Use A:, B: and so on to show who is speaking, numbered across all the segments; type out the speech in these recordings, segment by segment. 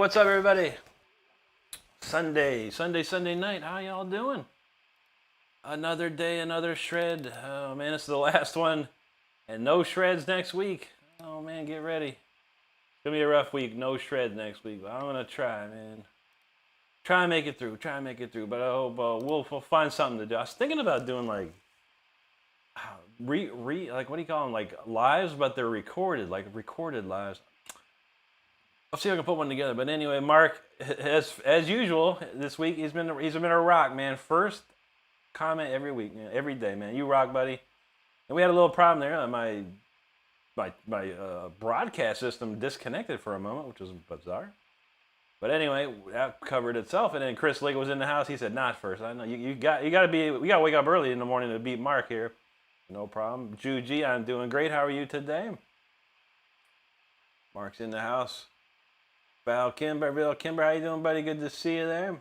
A: what's up, everybody? Sunday night. How y'all doing? Another day, another shred. Oh man, it's the last one, and no shreds next week. Oh man, get ready. It's gonna be a rough week. No shreds next week, but I'm gonna try, man. Try and make it through. But I hope we'll find something to do. I was thinking about doing like like what do you call them? Like lives, but they're recorded, like recorded lives. I'll see if I can put one together. But anyway, Mark, as usual, this week he's been a rock, man. First comment every week, man, every day, man. You rock, buddy. And we had a little problem there. My broadcast system disconnected for a moment, which was bizarre. But anyway, that covered itself. And then Chris Lick was in the house. He said, "Not first. I know we got to wake up early in the morning to beat Mark here." No problem. Juji, I'm doing great. How are you today? Mark's in the house. Bill Kimber, how you doing, buddy? Good to see you there.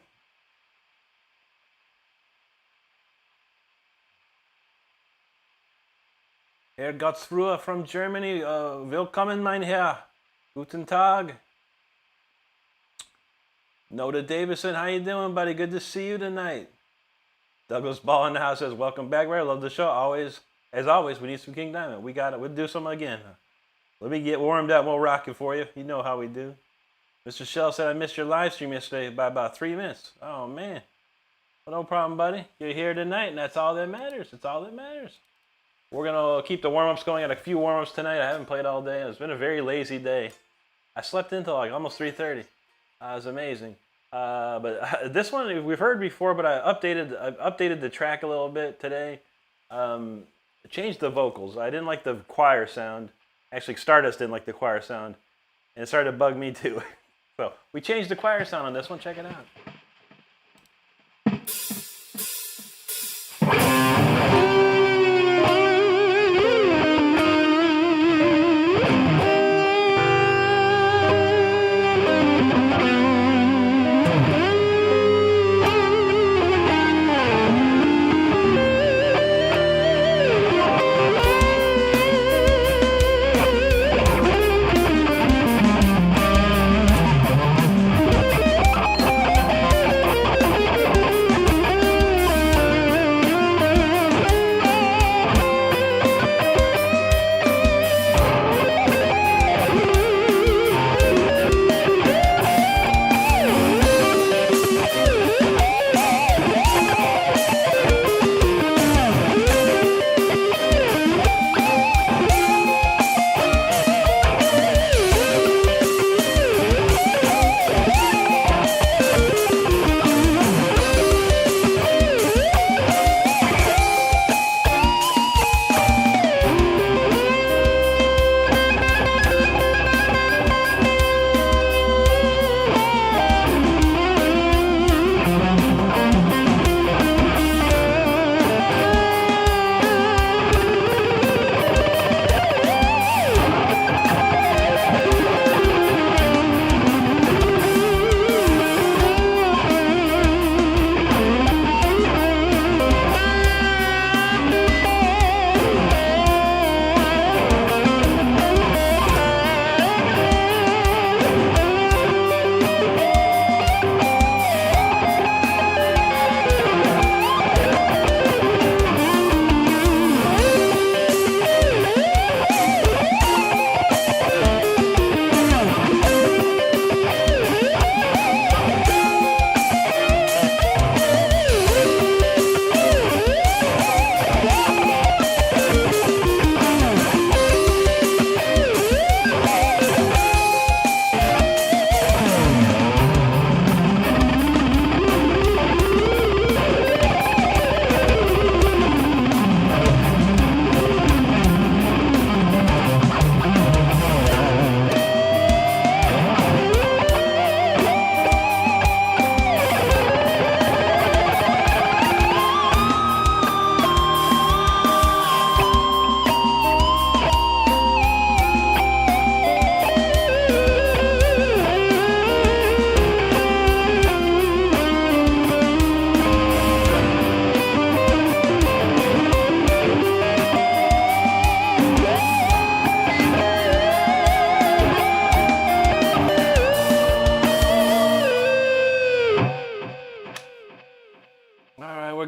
A: Herr Gottsruhe from Germany. Willkommen, mein Herr. Guten Tag. Noda Davison, how you doing, buddy? Good to see you tonight. Douglas Ball in the house says, "Welcome back, Ray. Love the show. As always, we need some King Diamond. We got it. We'll do something again. Let me get warmed up. We'll rock it for you. You know how we do." Mr. Shell said, "I missed your live stream yesterday by about 3 minutes." Oh, man. Well, no problem, buddy. You're here tonight, and that's all that matters. It's all that matters. We're going to keep the warm-ups going. I had a few warm-ups tonight. I haven't played all day. It's been a very lazy day. I slept until like almost 3:30. It was amazing. But this one we've heard before, but I updated the track a little bit today. Changed the vocals. I didn't like the choir sound. Actually, Stardust didn't like the choir sound, and it started to bug me too. So we changed the choir sound on this one. Check it out.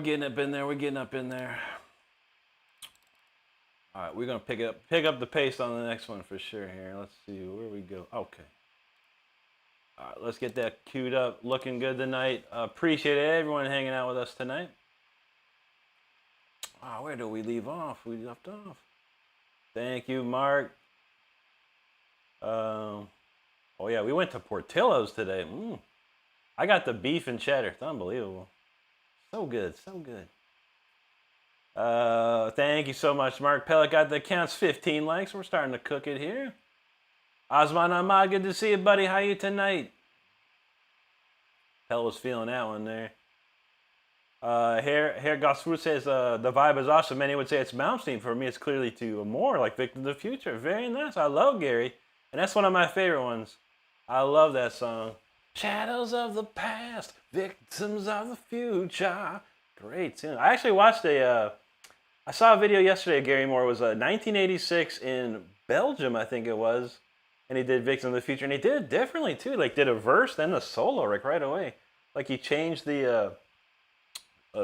A: getting up in there. We're getting up in there. All right, we're gonna pick up the pace on the next one for sure here. Let's see where we go. Okay. All right, let's get that queued up. Looking good tonight. Appreciate everyone hanging out with us tonight. Where do we leave off? We left off. Thank you, Mark. Oh yeah, we went to Portillo's today. I got the beef and cheddar. It's unbelievable. So good, so good. Thank you so much, Mark. Pellet got the accounts 15 likes. We're starting to cook it here. Osman Ahmad, good to see you, buddy. How you tonight? Pellet was feeling that one there. Hair Gosfru says the vibe is awesome. Many would say it's Malmsteen. For me, it's clearly to more like Victim of the Future. Very nice. I love Gary, and that's one of my favorite ones. I love that song. Shadows of the past, victims of the future. Great tune. I actually watched I saw a video yesterday of Gary Moore. It was 1986 in Belgium, I think it was, and he did Victim of the Future, and he did it differently too. Like did a verse, then a solo, like right away. Like he changed the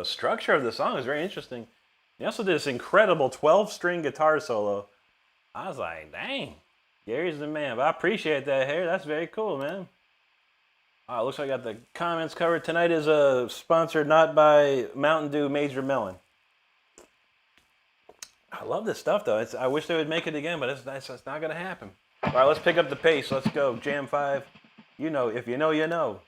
A: structure of the song. Is very interesting. He also did this incredible 12-string guitar solo. I was like, dang, Gary's the man. But I appreciate that, Hair. That's very cool, man. Looks like I got the comments covered. Tonight is sponsored not by Mountain Dew Major Melon. I love this stuff, though. I wish they would make it again, but it's not going to happen. All right, let's pick up the pace. Let's go. Jam 5. You know, if you know, you know.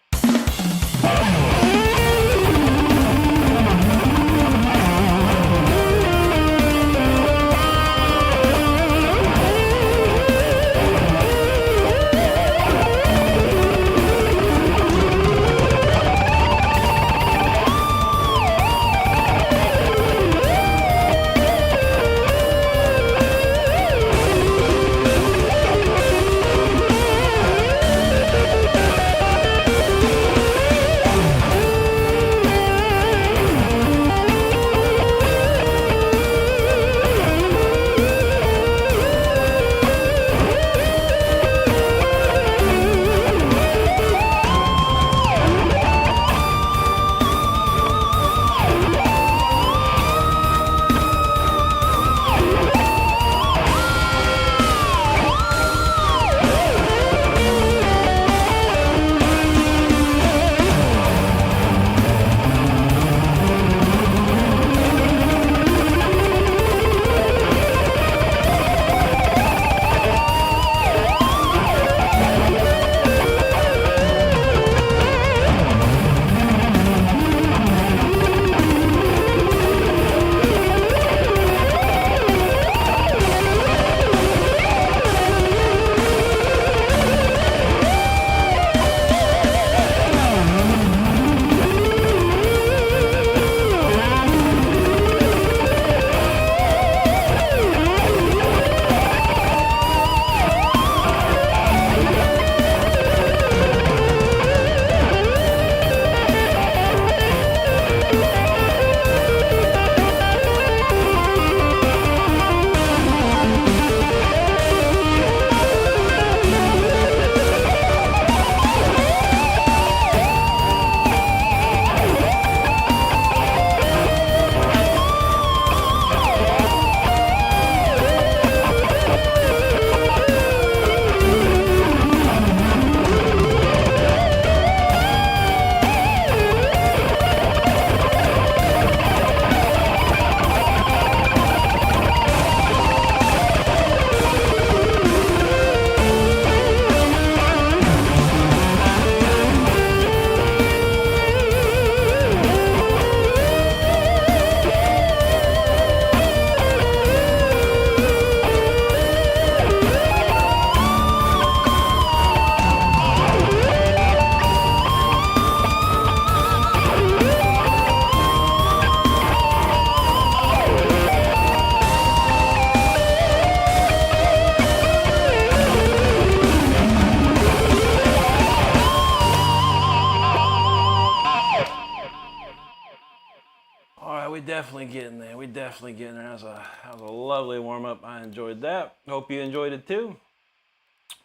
A: definitely getting there. We're definitely getting there. That was a lovely warm-up. I enjoyed that. Hope you enjoyed it too.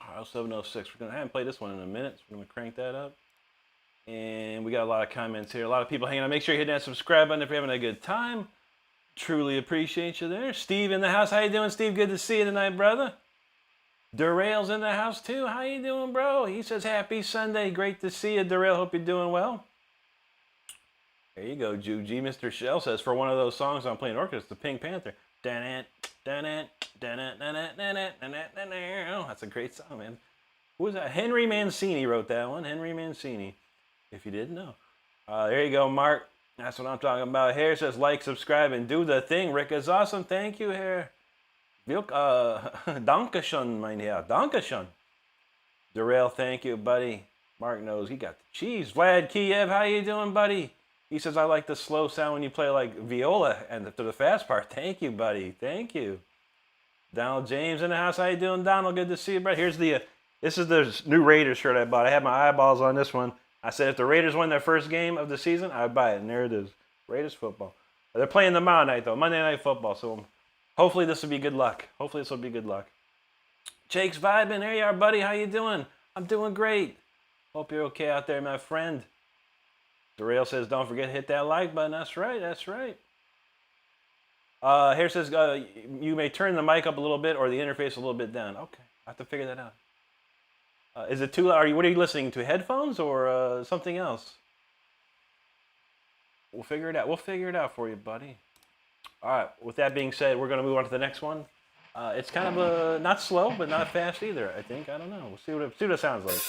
A: All right, 706. I haven't played this one in a minute, so we're going to crank that up. And we got a lot of comments here. A lot of people hanging out. Make sure you hit that subscribe button if you're having a good time. Truly appreciate you there. Steve in the house. How you doing, Steve? Good to see you tonight, brother. Derail's in the house, too. How you doing, bro? He says, happy Sunday. Great to see you, Derail. Hope you're doing well. There you go, Juji. Mr. Shell says, for one of those songs I'm playing orchestra, the Pink Panther. That's a great song, man. Who was that? Henry Mancini wrote that one. Henry Mancini, if you didn't know. There you go, Mark. That's what I'm talking about. Hare says, like, subscribe, and do the thing. Rick is awesome. Thank you, Hare. Dankeschön, mein Herr. Dankeschön. Darrell, thank you, buddy. Mark knows he got the cheese. Vlad Kiev, how you doing, buddy? He says, I like the slow sound when you play like viola and to the fast part. Thank you, buddy. Thank you. Donald James in the house. How you doing, Donald? Good to see you, buddy. Here's the, this is the new Raiders shirt I bought. I had my eyeballs on this one. I said, if the Raiders win their first game of the season, I'd buy it. And there it is. Raiders football. They're playing tomorrow night, though. Monday Night Football. So hopefully this will be good luck. Hopefully this will be good luck. Jake's vibing. There you are, buddy. How you doing? I'm doing great. Hope you're okay out there, my friend. Darrell says, don't forget to hit that like button. That's right. That's right. Here says, you may turn the mic up a little bit or the interface a little bit down. Okay. I have to figure that out. Is it too loud? What are you listening to? Headphones or something else? We'll figure it out. We'll figure it out for you, buddy. All right. With that being said, we're going to move on to the next one. It's kind of not slow, but not fast either, I think. I don't know. We'll see what it sounds like.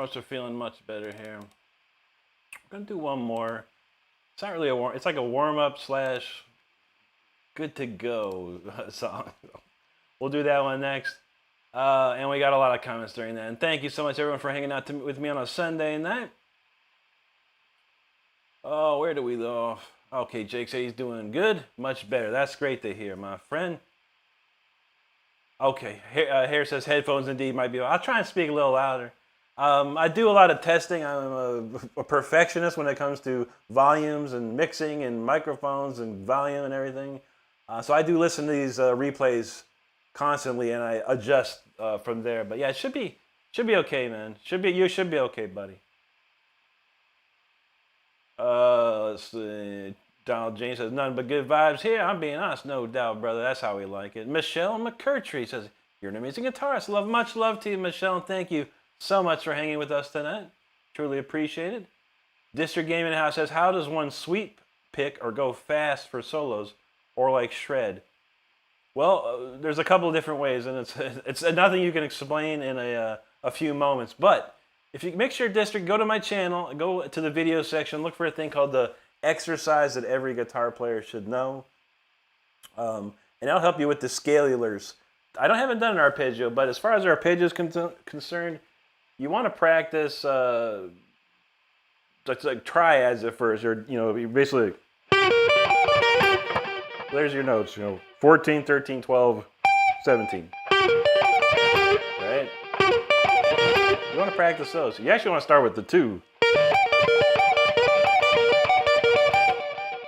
A: warm-ups are feeling much better here. I'm gonna do one more. It's not really a warm. It's like a warm-up slash good to go song. We'll do that one next. And we got a lot of comments during that. And thank you so much, everyone, for hanging out with me on a Sunday night. Oh, where do we go? Okay, Jake said he's doing good. Much better. That's great to hear, my friend. Okay, Hare says headphones indeed might be. I'll try and speak a little louder. I do a lot of testing. I'm a perfectionist when it comes to volumes and mixing and microphones and volume and everything. So I do listen to these replays constantly, and I adjust from there. But yeah, it should be okay, man. You should be okay, buddy. Let's see. Donald James says none but good vibes here. I'm being honest, no doubt, brother. That's how we like it. Michelle McCurtry says you're an amazing guitarist. Much love to you, Michelle, and thank you so much for hanging with us tonight. Truly appreciate it. District Gaming House says, how does one sweep pick or go fast for solos or like shred? Well, there's a couple of different ways, and it's nothing you can explain in a few moments. But if you mix your district, go to my channel, go to the video section, look for a thing called the exercise that every guitar player should know. And that'll help you with the scalulars. I haven't done an arpeggio, but as far as arpeggio is concerned, you want to practice like triads at first, or you basically there's your notes, 14, 13, 12, 17. Right? You want to practice those. You actually want to start with the 2.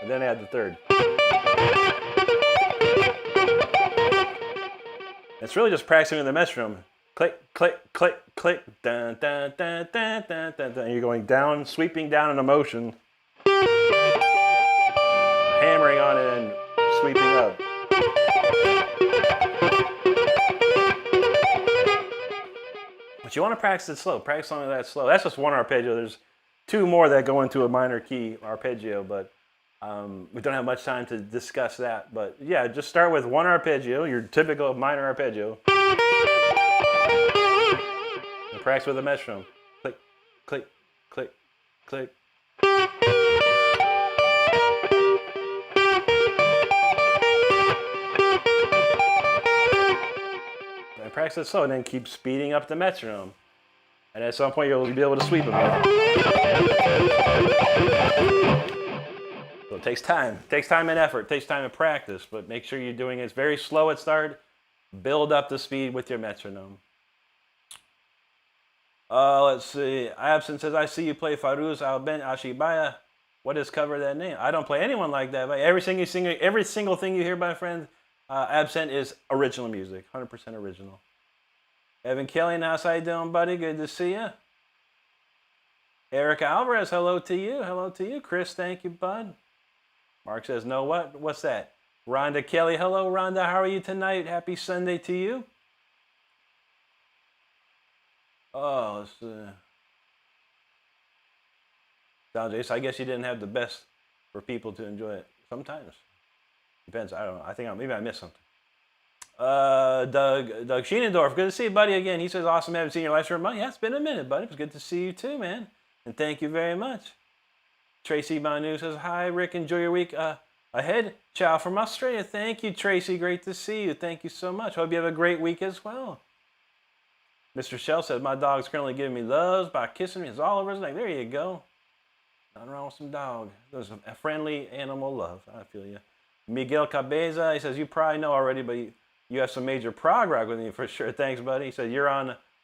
A: And then add the 3rd. It's really just practicing in the metronome. Click, click, click, click, dun, dun, dun, dun, dun, dun, dun. And you're going down, sweeping down in a motion, hammering on it and sweeping up. But you want to practice it slow. Practice something that slow. That's just one arpeggio. There's 2 more that go into a minor key arpeggio, but we don't have much time to discuss that. But yeah, just start with 1 arpeggio, your typical minor arpeggio. And practice with a metronome. Click, click, click, click. And practice it slow, and then keep speeding up the metronome. And at some point, you'll be able to sweep them. So it takes time. It takes time and effort. It takes time and practice, but make sure you're doing it very slow at start. Build up the speed with your metronome. Let's see. Absent says, I see you play Faruz Al-Ben Ashibaya. What is cover that name? I don't play anyone like that. But every single thing you hear, my friend, Absent is original music. 100% original. Evan Kelly, now how you doing, buddy? Good to see you. Erica Alvarez, hello to you. Hello to you. Chris, thank you, bud. Mark says, no what? What's that? Rhonda Kelly, hello, Rhonda. How are you tonight? Happy Sunday to you. Oh, Jace, I guess you didn't have the best for people to enjoy it. Sometimes. Depends. I don't know. I think maybe I missed something. Doug Sheenendorf, good to see you, buddy, again. He says, awesome, haven't seen your live stream. Yeah, it's been a minute, buddy. It was good to see you too, man. And thank you very much. Tracy Banu says, hi, Rick. Enjoy your week ahead. Ciao from Australia. Thank you, Tracy. Great to see you. Thank you so much. Hope you have a great week as well. Mr. Shell says, my dog's currently giving me loves by kissing me. It's all over his neck. There you go. Nothing wrong with some dog. There's a friendly animal love. I feel you. Miguel Cabeza, he says, you probably know already, but you have some major prog rock with me for sure. Thanks, buddy. He said, you're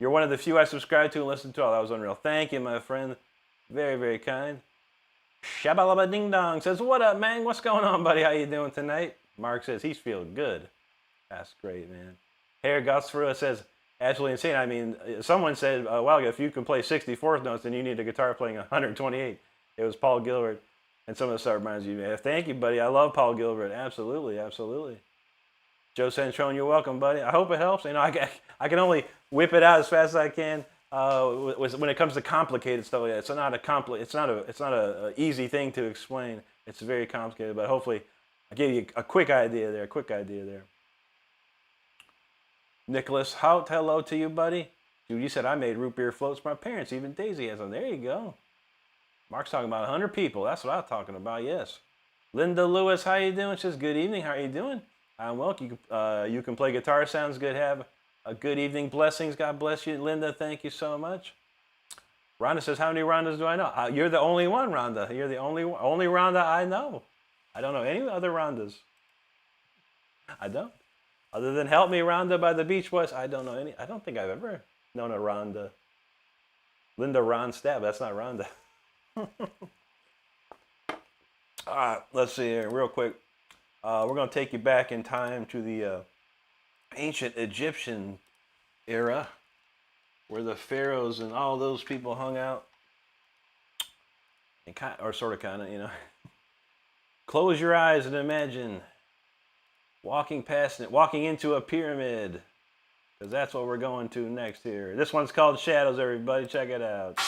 A: one of the few I subscribe to and listen to. Oh, that was unreal. Thank you, my friend. Very, very kind. Shabalaba Ding Dong says, what up, man? What's going on, buddy? How you doing tonight? Mark says, he's feeling good. That's great, man. Hair Gotsfrua says, absolutely insane. I mean, someone said, well, if you can play 64th notes, then you need a guitar playing 128. It was Paul Gilbert. And some of the stuff reminds you, man. Thank you, buddy. I love Paul Gilbert. Absolutely, absolutely. Joe Centrone, you're welcome, buddy. I hope it helps. You know, I can only whip it out as fast as I can. When it comes to complicated stuff like that, it's not a easy thing to explain. It's very complicated, but hopefully I gave you a quick idea there. Nicholas Hout, hello to you, buddy. Dude, you said I made root beer floats for my parents. Even Daisy has them. There you go. Mark's talking about 100 people. That's what I'm talking about, yes. Linda Lewis, how you doing? She says, good evening. How are you doing? I'm well. You can play guitar. Sounds good. Have a good evening. Blessings. God bless you. Linda, thank you so much. Rhonda says, how many Rhondas do I know? You're the only one, Rhonda. You're the only Rhonda I know. I don't know any other Rhondas. I don't. Other than Help Me, Rhonda by the Beach Boys, I don't know any. I don't think I've ever known a Rhonda. Linda Ronstadt, that's not Rhonda. All right, let's see here real quick. We're going to take you back in time to the ancient Egyptian era where the pharaohs and all those people hung out. And sort of, you know. Close your eyes and imagine walking into a pyramid. Because that's what we're going to next here. This one's called Shadows, everybody. Check it out.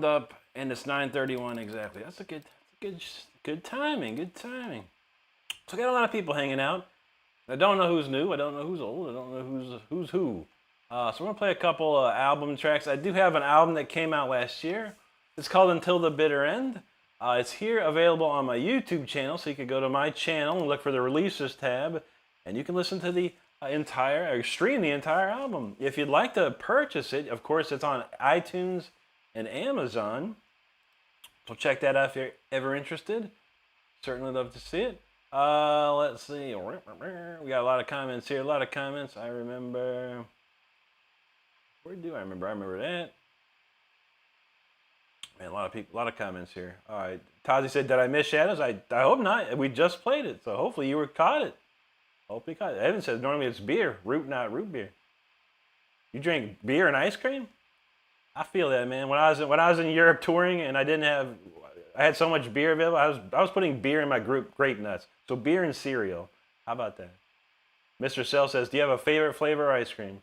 A: up, and it's 9:31 exactly. That's a good timing. Good timing. So I got a lot of people hanging out. I don't know who's new. I don't know who's old. I don't know who's who. So we're gonna play a couple album tracks. I do have an album that came out last year. It's called Until the Bitter End. It's here available on my YouTube channel, so you can go to my channel and look for the releases tab, and you can listen to the stream the entire album. If you'd like to purchase it, of course, it's on iTunes and Amazon. So check that out if you're ever interested. Certainly love to see it. Let's see. We got a lot of comments here. A lot of comments. I remember. Where do I remember? I remember that. Man, a lot of people, a lot of comments here. All right. Tazi said, "Did I miss Shadows?" I hope not. We just played it, so hopefully you caught it. Hope you caught it. Evan says normally it's beer, not root beer. You drink beer and ice cream? I feel that, man. When I was in Europe touring and I had so much beer available. I was putting beer in my grape nuts. So beer and cereal. How about that? Mr. Sell says, "Do you have a favorite flavor of ice cream?"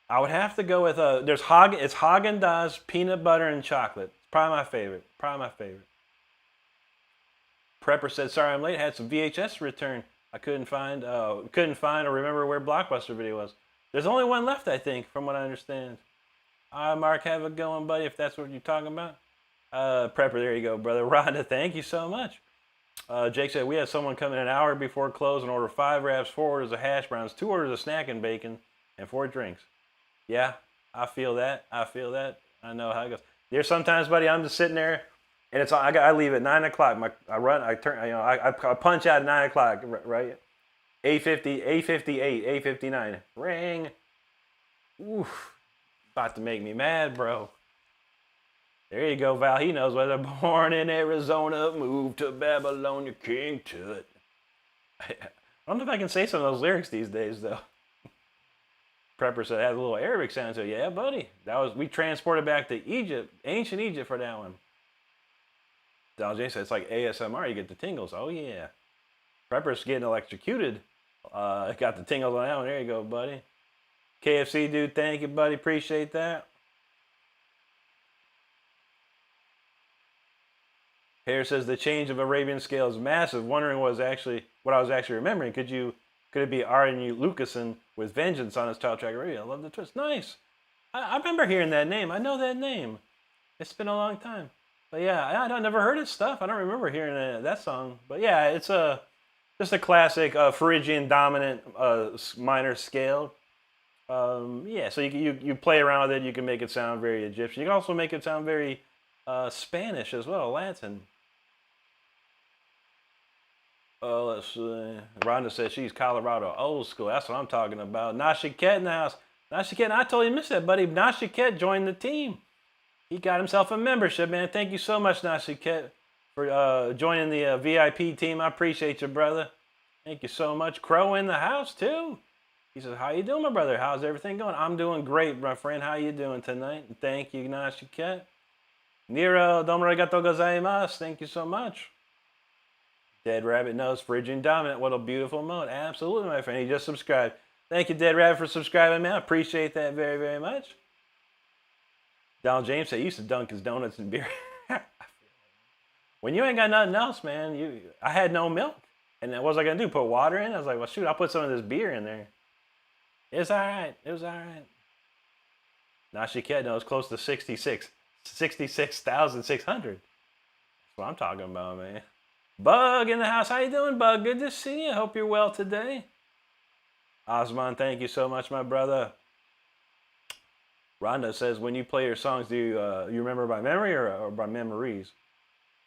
A: I would have to go with it's Haagen-Dazs peanut butter and chocolate. It's probably my favorite. Prepper said, "Sorry I'm late. I had some VHS to return. I couldn't find or remember where Blockbuster Video was. There's only one left, I think, from what I understand." All right, Mark, have it going, buddy, if that's what you're talking about. Prepper, there you go, brother. Rhonda, thank you so much. Jake said, "We had someone come in an hour before close and order 5 wraps, 4 orders of hash browns, 2 orders of snack and bacon, and 4 drinks." Yeah, I feel that. I know how it goes. There's sometimes, buddy, I'm just sitting there, and I leave at 9 o'clock. I punch out at 9 o'clock, right? 8:50, 8:58, 8:59. Ring. Oof. About to make me mad, bro. There you go, Val. He knows whether born in Arizona, moved to Babylon, King Tut. I don't know if I can say some of those lyrics these days, though. Prepper said it has a little Arabic sound to it. Yeah, buddy. We transported back to Egypt, ancient Egypt, for that one. Donald J said it's like ASMR. You get the tingles. Oh yeah. Prepper's getting electrocuted. Got the tingles on that one. There you go, buddy. KFC dude, thank you, buddy. Appreciate that. Hare says the change of Arabian scale is massive. Wondering what I was actually remembering. Could it be Arjen Lucassen with Vengeance on his title track Arabia? I love the twist. Nice. I remember hearing that name. I know that name. It's been a long time. But yeah, I never heard his stuff. I don't remember hearing that song. But yeah, it's just a classic Phrygian dominant minor scale. Yeah, so you play around with it. You can make it sound very Egyptian. You can also make it sound very Spanish as well, Latin. Let's see. Rhonda says she's Colorado old school. That's what I'm talking about. Nashiket in the house. Nashiket, I totally missed that, buddy. Nashiket joined the team. He got himself a membership, man. Thank you so much, Nashiket, for joining the VIP team. I appreciate you, brother. Thank you so much. Crow in the house, too. He says, "How you doing, my brother? How's everything going?" I'm doing great, my friend. How you doing tonight? Thank you, Nashiket. Nero, domo arigatou gozaimasu. Thank you so much. Dead Rabbit knows Phrygian dominant. What a beautiful mode. Absolutely, my friend. He just subscribed. Thank you, Dead Rabbit, for subscribing, man. I appreciate that very, very much. Donald James said he used to dunk his donuts in beer. When you ain't got nothing else, man, I had no milk. And then what was I going to do? Put water in? I was like, well, shoot, I'll put some of this beer in there. It's all right. It was all right. Nashiket knows close to 66,600. That's what I'm talking about, man. Bug in the house. How you doing, Bug? Good to see you. Hope you're well today. Osman, thank you so much, my brother. Rhonda says, when you play your songs, do you remember by memory or by memories?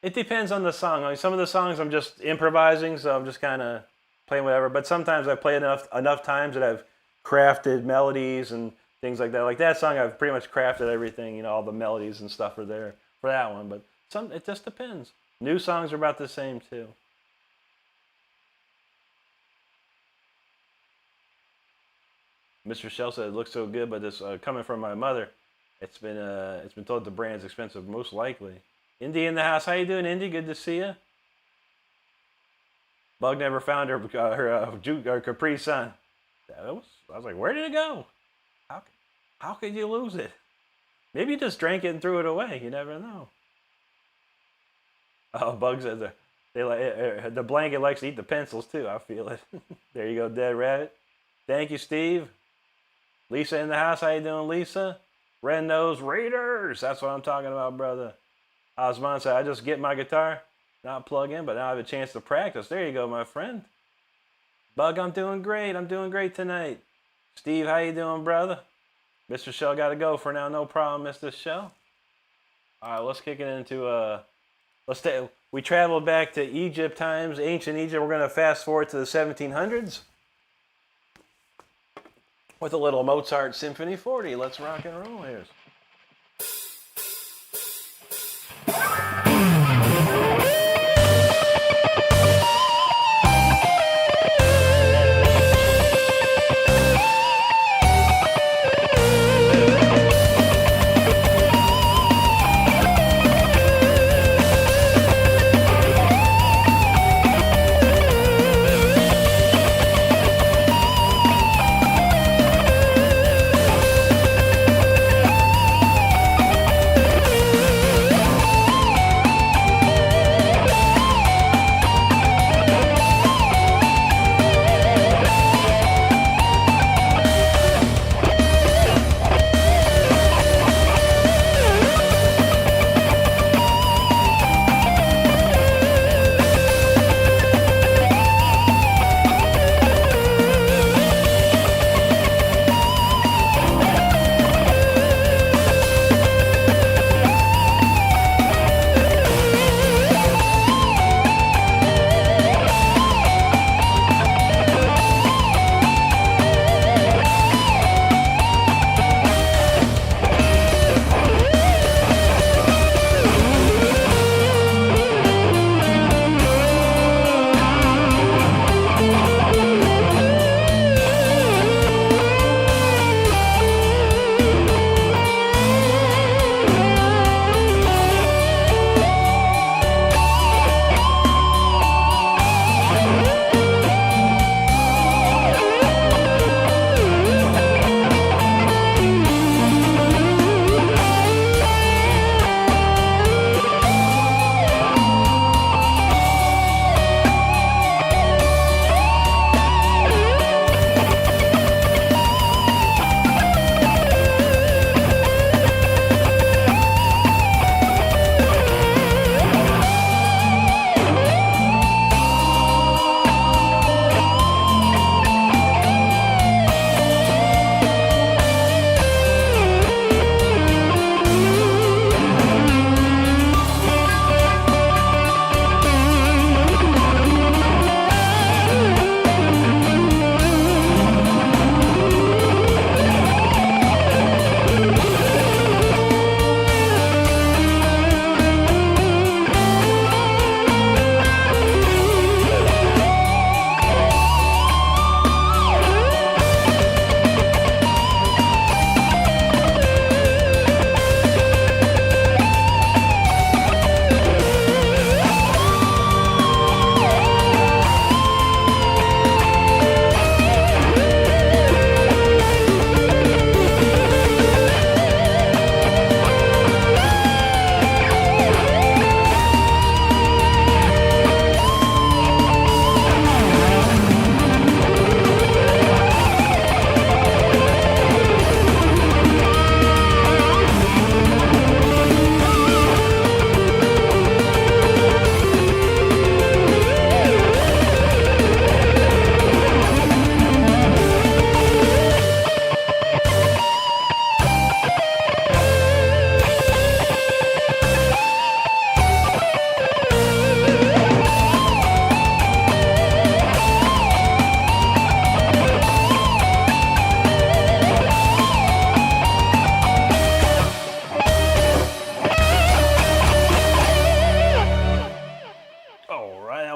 A: It depends on the song. I mean, some of the songs I'm just improvising, so I'm just kind of playing whatever. But sometimes I play enough times that I've crafted melodies and things like that. Like that song, I've pretty much crafted everything. All the melodies and stuff are there for that one. But it just depends. New songs are about the same too. Mr. Shell said it looks so good, but this coming from my mother, it's been told the brand's expensive, most likely. Indy in the house, how you doing, Indy? Good to see you. Bug never found her Capri Sun. I was like, where did it go? How could you lose it? Maybe you just drank it and threw it away. You never know. Oh, Bugs says they like the blanket likes to eat the pencils too. I feel it. There you go, Dead Rabbit. Thank you, Steve. Lisa in the house. How you doing, Lisa? Red Nose Raiders. That's what I'm talking about, brother. Osman said, I just get my guitar, not plug in, but now I have a chance to practice. There you go, my friend. Bug, I'm doing great. I'm doing great tonight. Steve, how you doing, brother? Mr. Shell got to go for now. No problem, Mr. Shell. All right, let's kick it into we traveled back to Egypt times, ancient Egypt. We're going to fast forward to the 1700s with a little Mozart Symphony 40. Let's rock and roll here.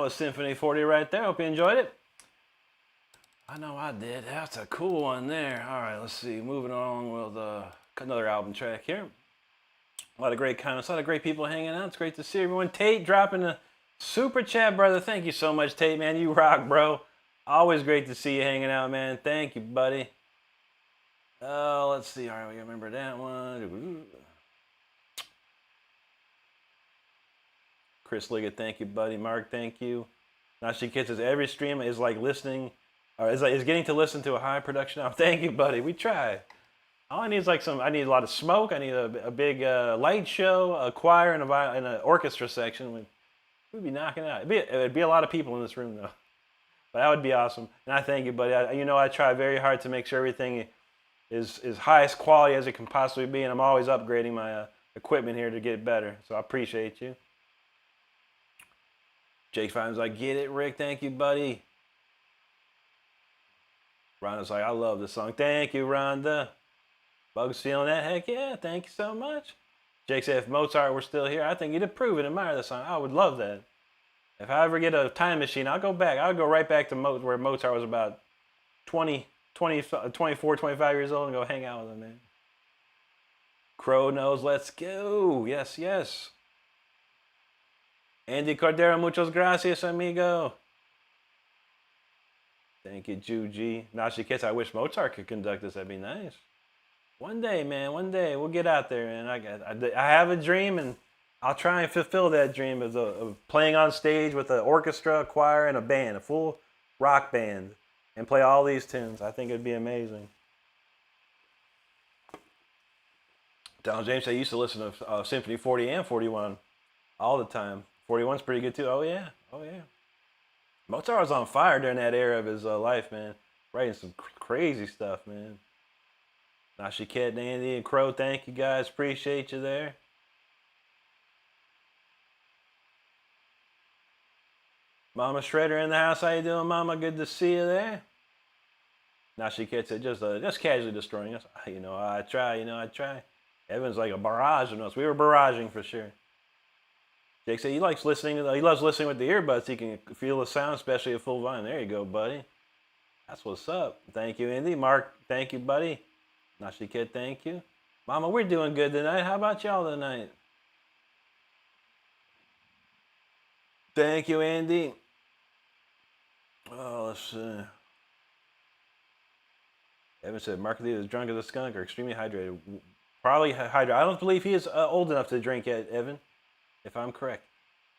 A: Symphony 40 right there. Hope you enjoyed it. I know I did. That's a cool one there. All right, let's see. Moving along with another album track here. A lot of great comments. A lot of great people hanging out. It's great to see everyone. Tate dropping a super chat, brother. Thank you so much, Tate, man. You rock, bro. Always great to see you hanging out, man. Thank you, buddy. Let's see. All right, we remember that one. Chris Liggett, thank you, buddy. Mark, thank you. Nashi Kid says every stream is like listening, or is getting to listen to a high production album. Thank you, buddy. We try. All I need is I need a lot of smoke. I need a big light show, a choir, and an orchestra section. We'd be knocking it out. It'd be a lot of people in this room, though. But that would be awesome. And I thank you, buddy. I try very hard to make sure everything is highest quality as it can possibly be, and I'm always upgrading my equipment here to get better. So I appreciate you. Jake Fine's like, get it, Rick. Thank you, buddy. Rhonda's like, I love this song. Thank you, Rhonda. Bugs feeling that? Heck yeah. Thank you so much. Jake said, if Mozart were still here, I think he'd approve and admire the song. I would love that. If I ever get a time machine, I'll go back. I'll go right back to where Mozart was about 24, 25 years old and go hang out with him, man. Crow knows, let's go. Yes, yes. Andy Cordero, muchas gracias, amigo. Thank you, Juji. Nashi Kids, I wish Mozart could conduct this. That'd be nice. One day, man, one day we'll get out there, and I have a dream, and I'll try and fulfill that dream of playing on stage with an orchestra, a choir, and a band, a full rock band, and play all these tunes. I think it'd be amazing. Donald James said he used to listen to Symphony 40 and 41 all the time. 41's pretty good too. Oh yeah, oh yeah. Mozart was on fire during that era of his life, man. Writing some crazy stuff, man. Nashi Cat, Andy, and Crow, thank you guys. Appreciate you there. Mama Shredder in the house. How you doing, Mama? Good to see you there. Nashi Cat said, just casually destroying us. I try. Evan's like a barrage of us. We were barraging for sure. Jake said he loves listening with the earbuds. He can feel the sound, especially at full volume. There you go, buddy. That's what's up. Thank you, Andy. Mark, thank you, buddy. Nashi Kid, thank you. Mama, we're doing good tonight. How about y'all tonight? Thank you, Andy. Oh, let's see. Evan said Mark Lee is drunk as a skunk or extremely hydrated. Probably hydrated. I don't believe he is old enough to drink yet, Evan, if I'm correct.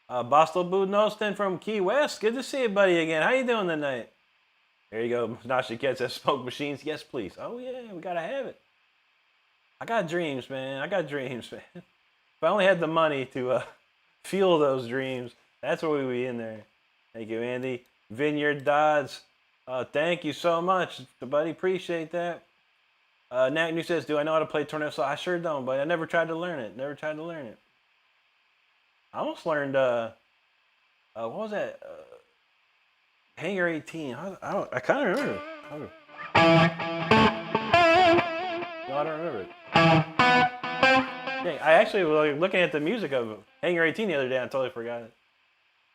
A: Boston Budnoston from Key West. Good to see you, buddy, again. How you doing tonight? There you go. Nashi Cat says smoke machines. Yes, please. Oh, yeah, we got to have it. I got dreams, man. If I only had the money to fuel those dreams, that's where we'd be in there. Thank you, Andy. Vineyard Dodds. Thank you so much, buddy. Appreciate that. Nat New says, do I know how to play Tornado Saw? I sure don't, but I never tried to learn it. I almost learned, what was that? Hangar 18. I kind of remember it. No, I don't remember it. Dang, I actually was looking at the music of Hangar 18 the other day. I totally forgot it.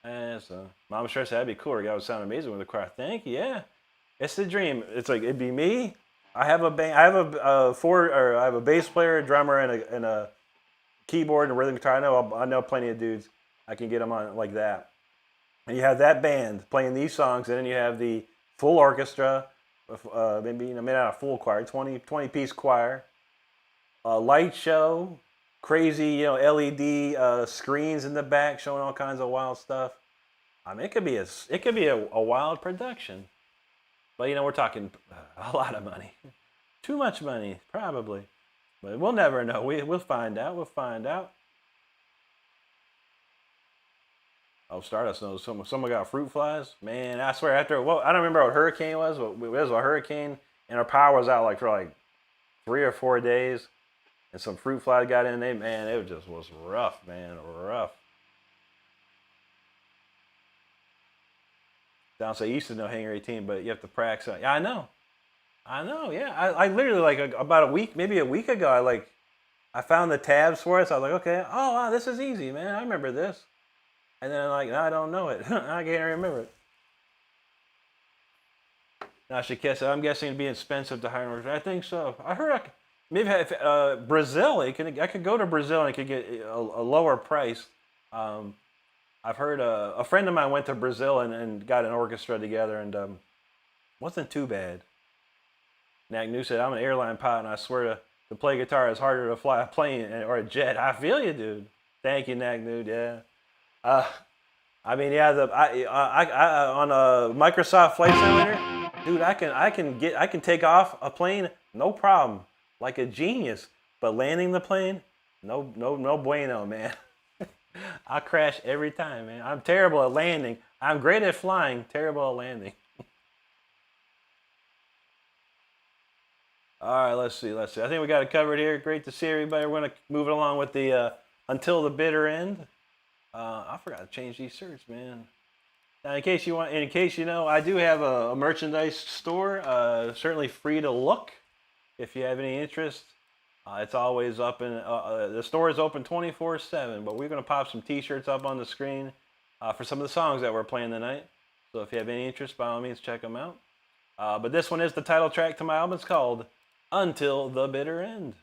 A: And so, Mama Sure said that'd be cool. That would sound amazing with the choir. Thank you. Yeah, it's the dream. It's like it'd be me. I have a band. I have a bass player, a drummer, and a keyboard and a rhythm guitar. I know plenty of dudes. I can get them on like that. And you have that band playing these songs, and then you have the full orchestra, maybe not a full choir, 20-piece choir, a light show, crazy LED screens in the back showing all kinds of wild stuff. I mean, it could be a wild production, but we're talking a lot of money, too much money probably, but we'll never know. We'll find out. Oh, Stardust knows someone got fruit flies. Man, I swear I don't remember what hurricane was, but it was a hurricane, and our power was out for 3 or 4 days, and some fruit flies got in. It just was rough, man, rough. Down say you used to know Hangar 18, but you have to practice. Yeah, I know. Yeah, I literally about a week ago, I found the tabs for it. So I was like, okay, oh wow, this is easy, man. I remember this. And then no, I don't know it. I can't remember it. Now, I'm guessing it'd be expensive to hire an orchestra. I think so. I heard maybe Brazil. I could go to Brazil and I could get a lower price. I've heard a friend of mine went to Brazil and got an orchestra together and wasn't too bad. Knack New said, I'm an airline pilot, and I swear to play guitar is harder to fly a plane or a jet. I feel you, dude. Thank you, Knack New. Yeah. I mean, yeah. On a Microsoft Flight Simulator, dude, I can take off a plane, no problem, like a genius. But landing the plane, no bueno, man. I crash every time, man. I'm terrible at landing. I'm great at flying, terrible at landing. All right, let's see. I think we got it covered here. Great to see everybody. We're going to move it along with the Until the Bitter End. I forgot to change these shirts, man. Now, in case you know, I do have a merchandise store. Certainly free to look if you have any interest. It's always up the store is open 24/7, but we're going to pop some t-shirts up on the screen for some of the songs that we're playing tonight. So if you have any interest, by all means, check them out. But this one is the title track to my album. It's called Until the Bitter End.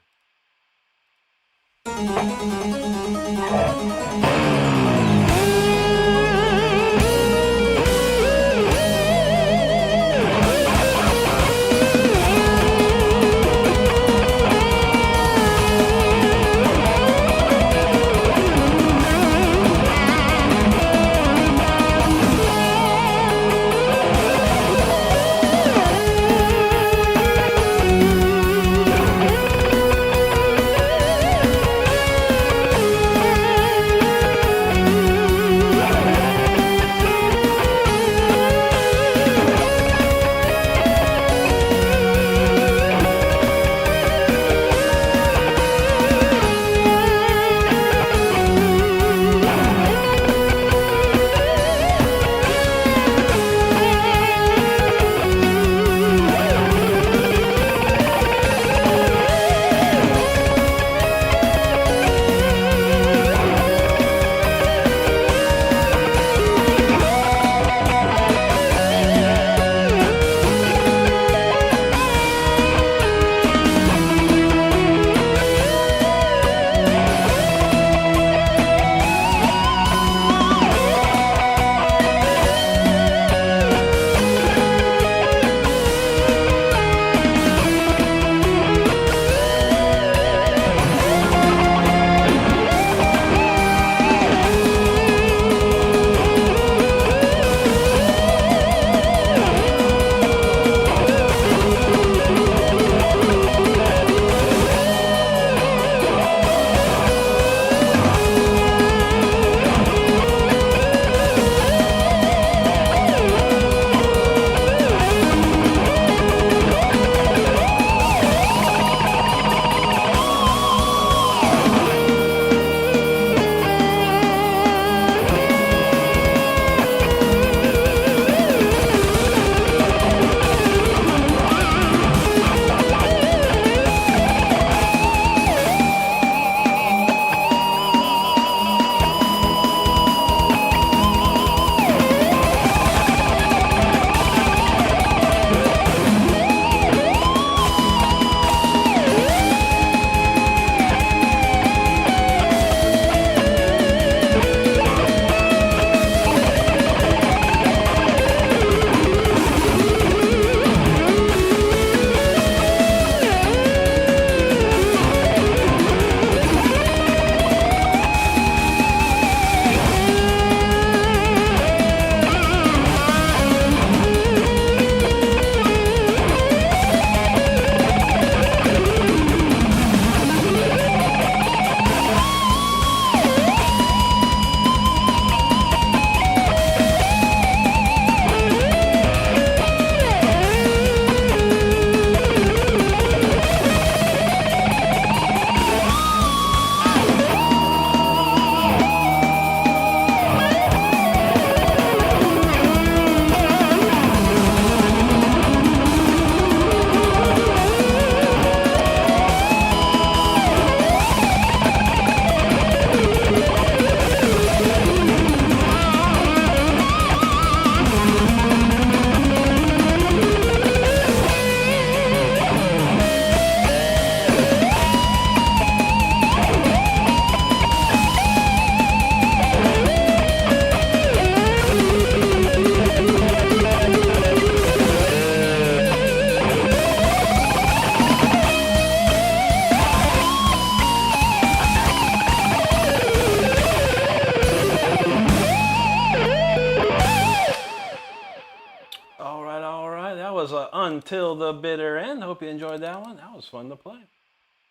A: was Until the Bitter End. Hope you enjoyed that one. That was fun to play.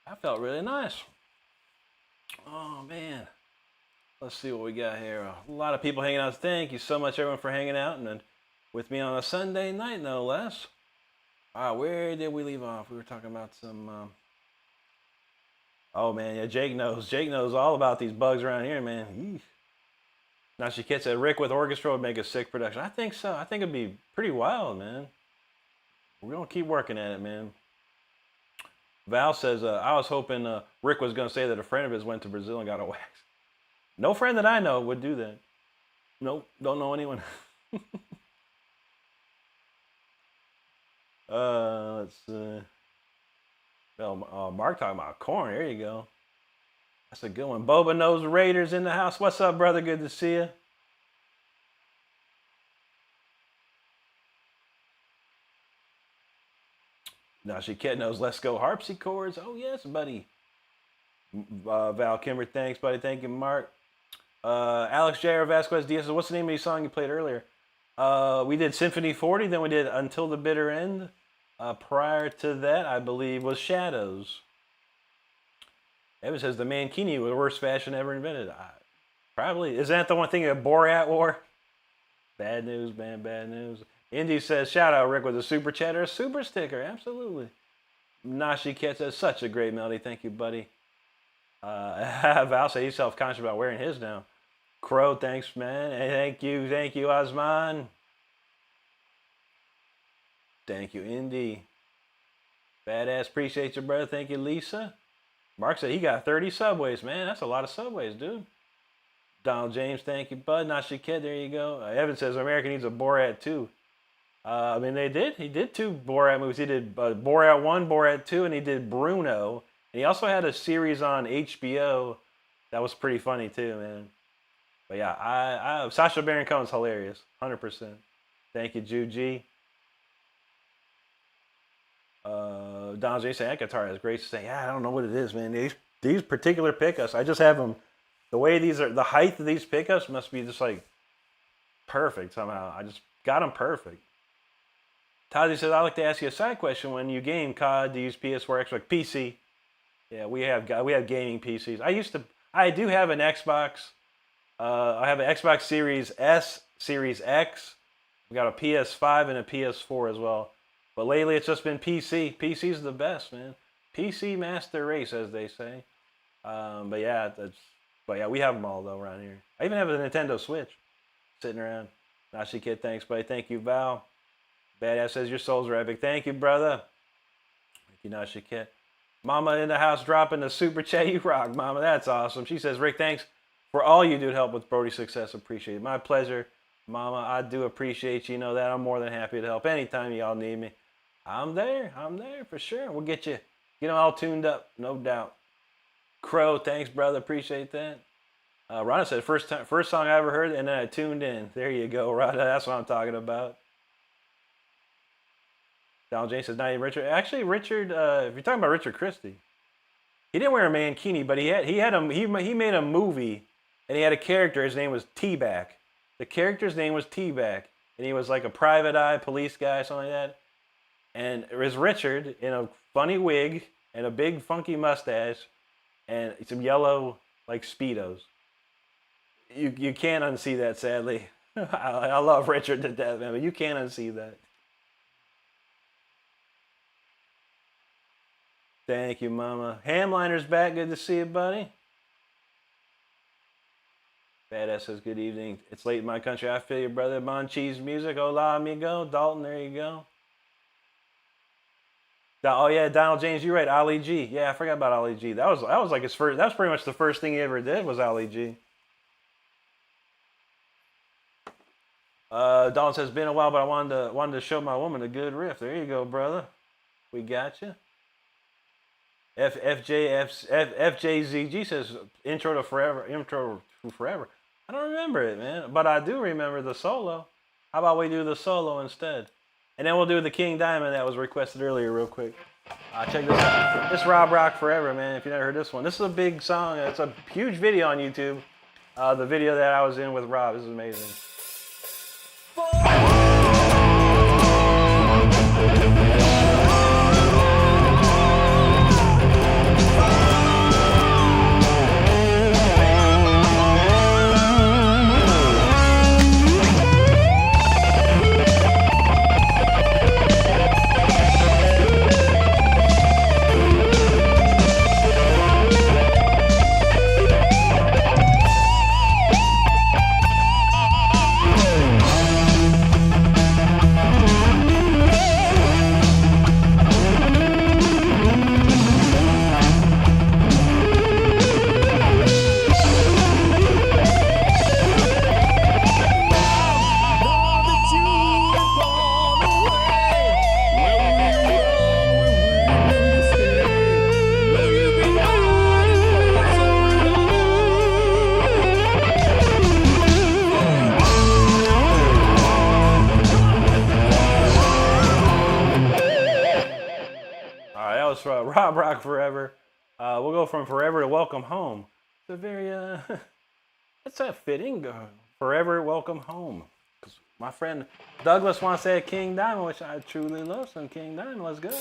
A: That felt really nice. Oh, man. Let's see what we got here. A lot of people hanging out. Thank you so much, everyone, for hanging out and with me on a Sunday night, no less. All right, where did we leave off? We were talking about some... Oh, man, yeah, Jake knows. Jake knows all about these bugs around here, man. Eesh. Now, she said Rick with orchestra would make a sick production. I think so. I think it'd be pretty wild, man. We're going to keep working at it, man. Val says, I was hoping Rick was going to say that a friend of his went to Brazil and got a wax. No friend that I know would do that. Nope, don't know anyone. Let's see. Well, Mark talking about corn. There you go. That's a good one. Boba knows Raiders in the house. What's up, brother? Good to see you. Now she knows Let's Go harpsichords. Oh, yes, buddy. Val Kimber, thanks, buddy. Thank you, Mark. Alex J.R. Vasquez Diaz says, what's the name of the song you played earlier? We did Symphony 40, then we did Until the Bitter End. Prior to that, I believe, was Shadows. Evan says, the mankini was the worst fashion ever invented. Probably. Isn't that the one thing that Borat wore? Bad news, man, bad news. Indy says, shout out Rick with a super chat or a super sticker. Absolutely. Nashi Ket says, such a great melody. Thank you, buddy. Val says he's self-conscious about wearing his now. Crow, thanks, man. Hey, thank you, Osman. Thank you, Indy. Badass, appreciate you, brother. Thank you, Lisa. Mark said he got 30 subways, man. That's a lot of subways, dude. Donald James, thank you, bud. Nashi Kid, there you go. Evan says America needs a Borat 2. I mean, they did. He did 2 Borat movies. He did Borat 1, Borat 2, and he did Bruno. And he also had a series on HBO that was pretty funny too, man. But yeah, Sacha Baron Cohen's hilarious, 100%. Thank you, Juji. Don J saying that guitar has great saying. Yeah, I don't know what it is, man. These particular pickups, I just have them. The way these are, the height of these pickups must be just like perfect somehow. I just got them perfect. Tazi says, I'd like to ask you a side question. When you game COD, do you use PS4, Xbox, PC? Yeah, we have gaming PCs. I do have an Xbox. I have an Xbox Series S, Series X. We got a PS5 and a PS4 as well. But lately it's just been PC. PC's the best, man. PC master race, as they say. But yeah, we have them all though around here. I even have a Nintendo Switch sitting around. Nashi Kid, thanks, buddy. Thank you, Val. Badass says your souls are epic. Thank you, brother. Thank you, Nashi Kid. Mama in the house dropping the super chat. You rock, Mama. That's awesome. She says, Rick, thanks for all you do to help with Brody's success. Appreciate it. My pleasure, Mama. I do appreciate you know that. I'm more than happy to help anytime y'all need me. I'm there for sure. We'll get you all tuned up, no doubt. Crow, thanks, brother. Appreciate that. Rhonda said, first song I ever heard, and then I tuned in. There you go, Rhonda. That's what I'm talking about. Donald James says, not even Richard. Actually, Richard, if you're talking about Richard Christie, he didn't wear a mankini, but he made a movie, and he had a character. His name was T-Back. The character's name was T-Back, and he was like a private eye police guy, something like that. And it was Richard in a funny wig and a big funky mustache and some yellow like Speedos. You can't unsee that, sadly. I love Richard to death, man, but you can't unsee that. Thank you, Mama. Hamliner's back. Good to see you, buddy. Badass says, good evening. It's late in my country. I feel you, brother. Bon Cheese Music. Hola, amigo. Dalton, there you go. Oh, yeah, Donald James, you're right. Ali G. Yeah, I forgot about Ali G. That was like his first. That was pretty much the first thing he ever did was Ali G. Dalton says, been a while, but I wanted to show my woman a good riff. There you go, brother. We got you. FJZG says, intro to forever. I don't remember it, man, but I do remember the solo. How about we do the solo instead? And then we'll do the King Diamond that was requested earlier real quick. Check this out. This Rob Rock Forever, man, if you never heard this one. This is a big song. It's a huge video on YouTube. The video that I was in with Rob. This is amazing. Rob Rock Forever. We'll go from Forever to Welcome Home. It's a very, it's a fitting Forever Welcome Home. My friend Douglas wants to add King Diamond, which I truly love some King Diamond. Let's go.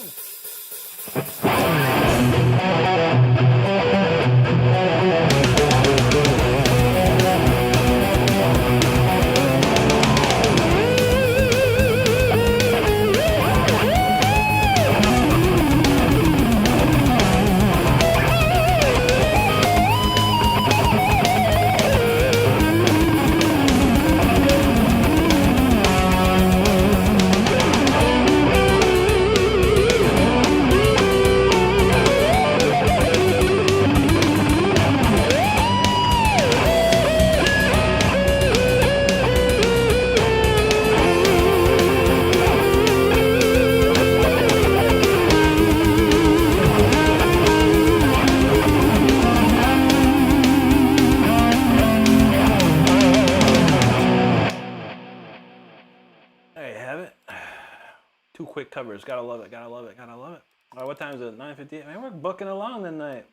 A: Covers, gotta love it, gotta love it, gotta love it. All right, what time is it? 9:58. Man, we're booking along tonight.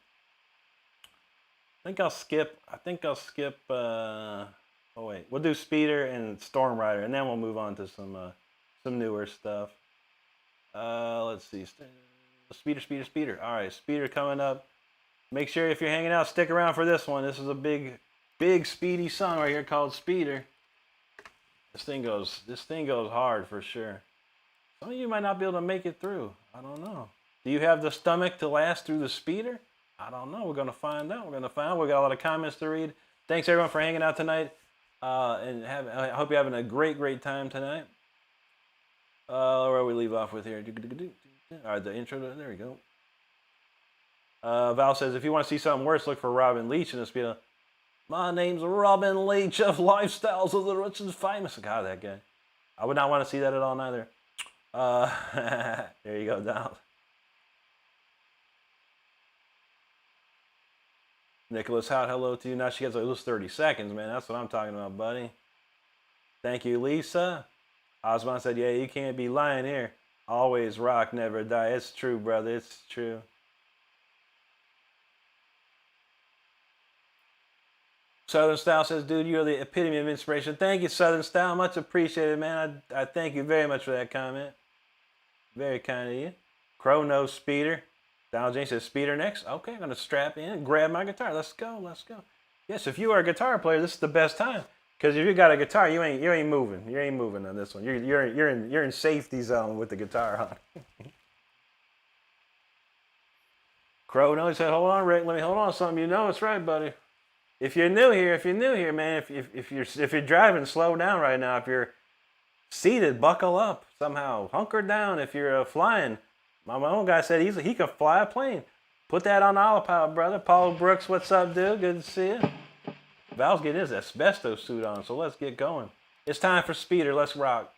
A: I think I'll skip. Oh wait, we'll do Speeder and Storm Rider, and then we'll move on to some newer stuff. Let's see, Speeder. All right, Speeder coming up. Make sure if you're hanging out, stick around for this one. This is a big speedy song right here called Speeder. This thing goes hard for sure. Some of you might not be able to make it through. I don't know. Do you have the stomach to last through the Speeder? I don't know. We're going to find out. We got a lot of comments to read. Thanks, everyone, for hanging out tonight. I hope you're having a great time tonight. Where we leave off with here. All right, the intro. There we go. Val says, if you want to see something worse, look for Robin Leach in the Speeder. My name's Robin Leach of Lifestyles of the Rich and Famous. God, that guy. I would not want to see that at all, neither. There you go, Donald. Nicholas Hout, hello to you. Now she gets at least 30 seconds, man. That's what I'm talking about, buddy. Thank you, Lisa. Osman said, yeah, you can't be lying here. Always rock, never die. It's true, brother. It's true. Southern Style says, dude, you're the epitome of inspiration. Thank you, Southern Style. Much appreciated, man. I thank you very much for that comment. Very kind of you. Crow knows Speeder. Donald James says, Speeder next. Okay, I'm going to strap in and grab my guitar. Let's go. Yes, if you are a guitar player, this is the best time. Because if you got a guitar, you ain't moving. You ain't moving on this one. You're in safety zone with the guitar on. Crow knows. He said, hold on, Rick. Let me hold on to something. You know it's right, buddy. If you're new here, man, if you're driving, slow down right now. If you're seated, buckle up somehow. Hunker down. If you're flying, my own guy said he can fly a plane. Put that on autopilot, brother. Paul Brooks, what's up, dude? Good to see you. Val's getting his asbestos suit on, so let's get going. It's time for Speeder. Let's rock.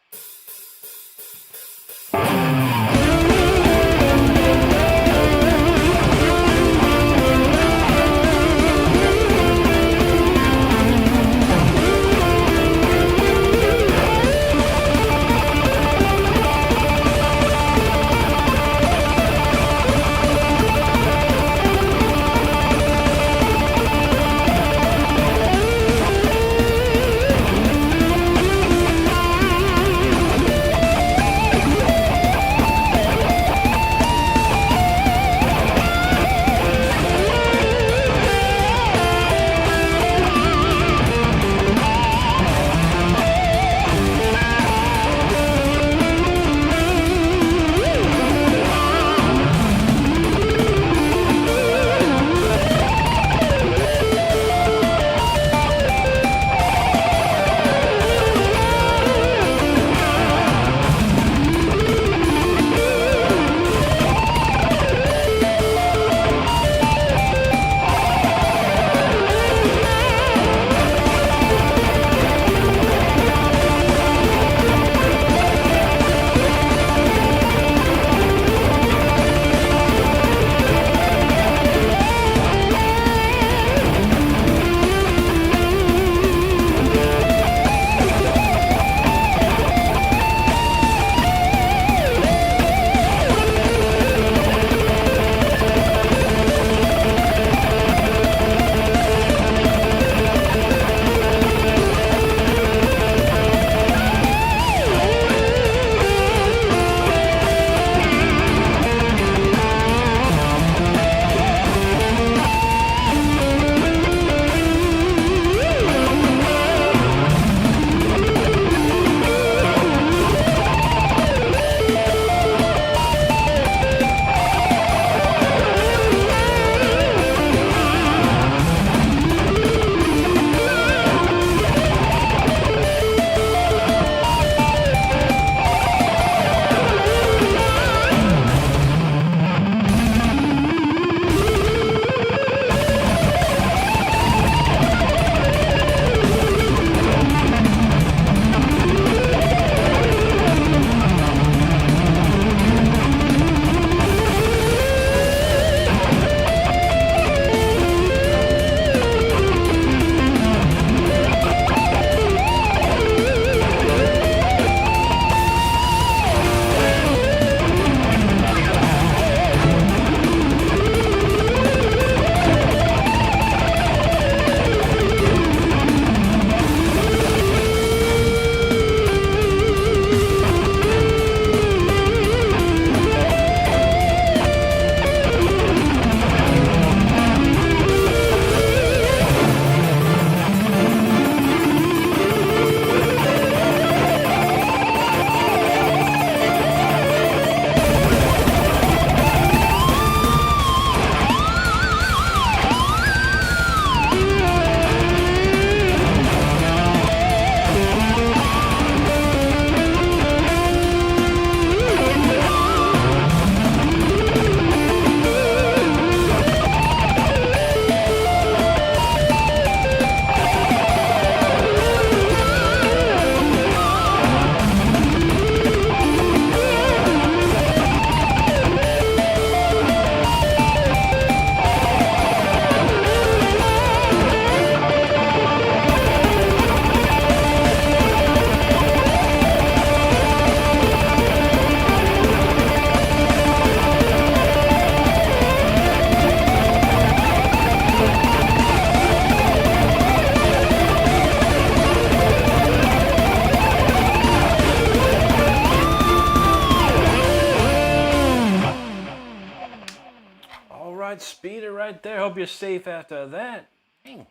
A: right there. Hope you're safe after that. Dang.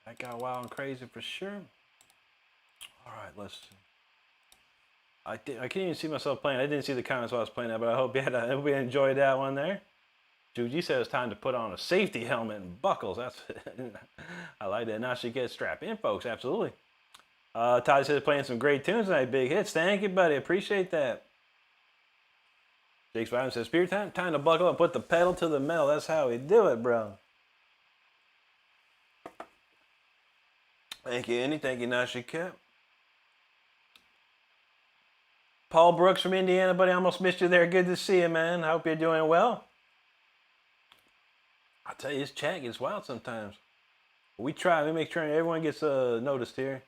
A: That got wild and crazy for sure. All right, let's see. I can't even see myself playing. I didn't see the comments while I was playing that, but I hope you enjoyed that one there. Juji said it's time to put on a safety helmet and buckles. That's I like that. Now she gets strapped in, folks. Absolutely. Todd says playing some great tunes tonight. Big hits. Thank you, buddy. Appreciate that. Jake Spider says, "Spirit time to buckle up. Put the pedal to the metal. That's how we do it, bro." Thank you, Andy. Thank you, Nashi Cap. Paul Brooks from Indiana, buddy. I almost missed you there. Good to see you, man. I hope you're doing well. I tell you, this chat gets wild sometimes. We try. We make sure everyone gets noticed here.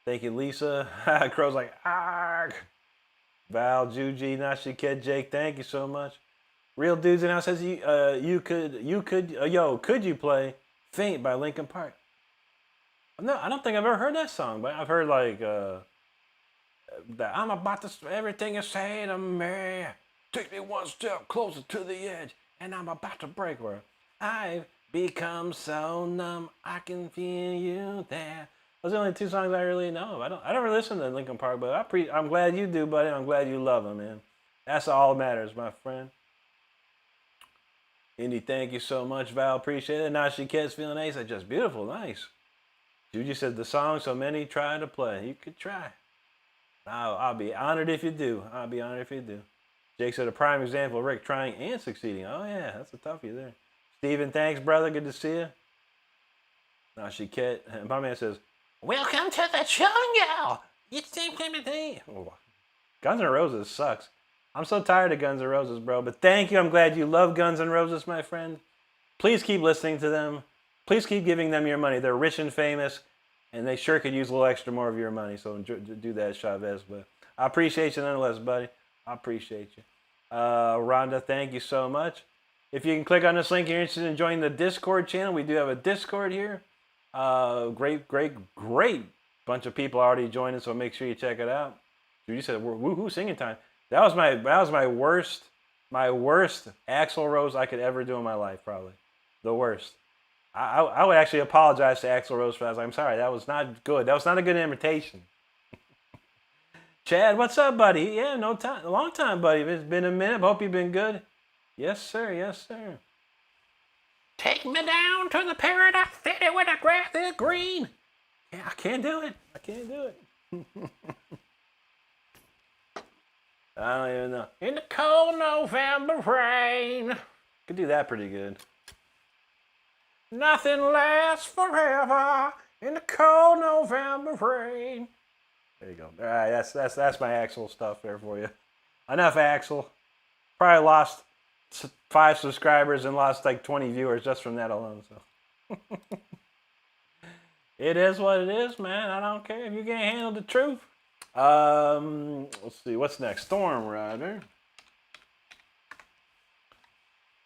A: Thank you, Lisa. Crow's like, argh. Val, Juji, Nashi Kid, Jake. Thank you so much. Real Dudes and now says could you play Faint by Linkin Park? No, I don't think I've ever heard that song, but I've heard like that I'm about to everything is saying to me. Take me one step closer to the edge, and I'm about to break. Where I've become so numb, I can feel you there. Those are the only two songs I really know. I never listen to Linkin Park, but I'm glad you do, buddy. I'm glad you love them, man. That's all that matters, my friend. Indy, thank you so much, Val. Appreciate it. Now she gets feeling ace. That's just beautiful, nice. Juju said the song so many try to play. You could try. I'll be honored if you do. I'll be honored if you do. Jake said a prime example of Rick trying and succeeding. Oh yeah, that's a toughie there. Steven, thanks, brother. Good to see you. Now she can't. My man says, "Welcome to the jungle. It's Intimidator." Guns N' Roses sucks. I'm so tired of Guns N' Roses, bro. But thank you. I'm glad you love Guns N' Roses, my friend. Please keep listening to them. Please keep giving them your money. They're rich and famous, and they sure could use a little extra more of your money. So do that, Chavez. But I appreciate you nonetheless, buddy. I appreciate you. Rhonda, thank you so much. If you can click on this link, you're interested in joining the Discord channel. We do have a Discord here. Great bunch of people already joining, so make sure you check it out. You said woohoo singing time. That was my worst Axl Rose I could ever do in my life, probably. The worst. I would actually apologize to Axl Rose for that. I'm sorry, that was not good. That was not a good imitation. Chad, what's up, buddy? Yeah, no time, a long time, buddy. It's been a minute. Hope you've been good. Yes, sir. Yes, sir. Take me down to the paradise city where the grass is green. Yeah, I can't do it. I can't do it. I don't even know. In the cold November rain. Could do that pretty good. Nothing lasts forever in the cold November rain. There you go. All right, that's my Axl stuff there for you. Enough Axl. Probably lost 5 subscribers and lost like 20 viewers just from that alone. So it is what it is, man. I don't care if you can't handle the truth. Let's see what's next. Storm Rider.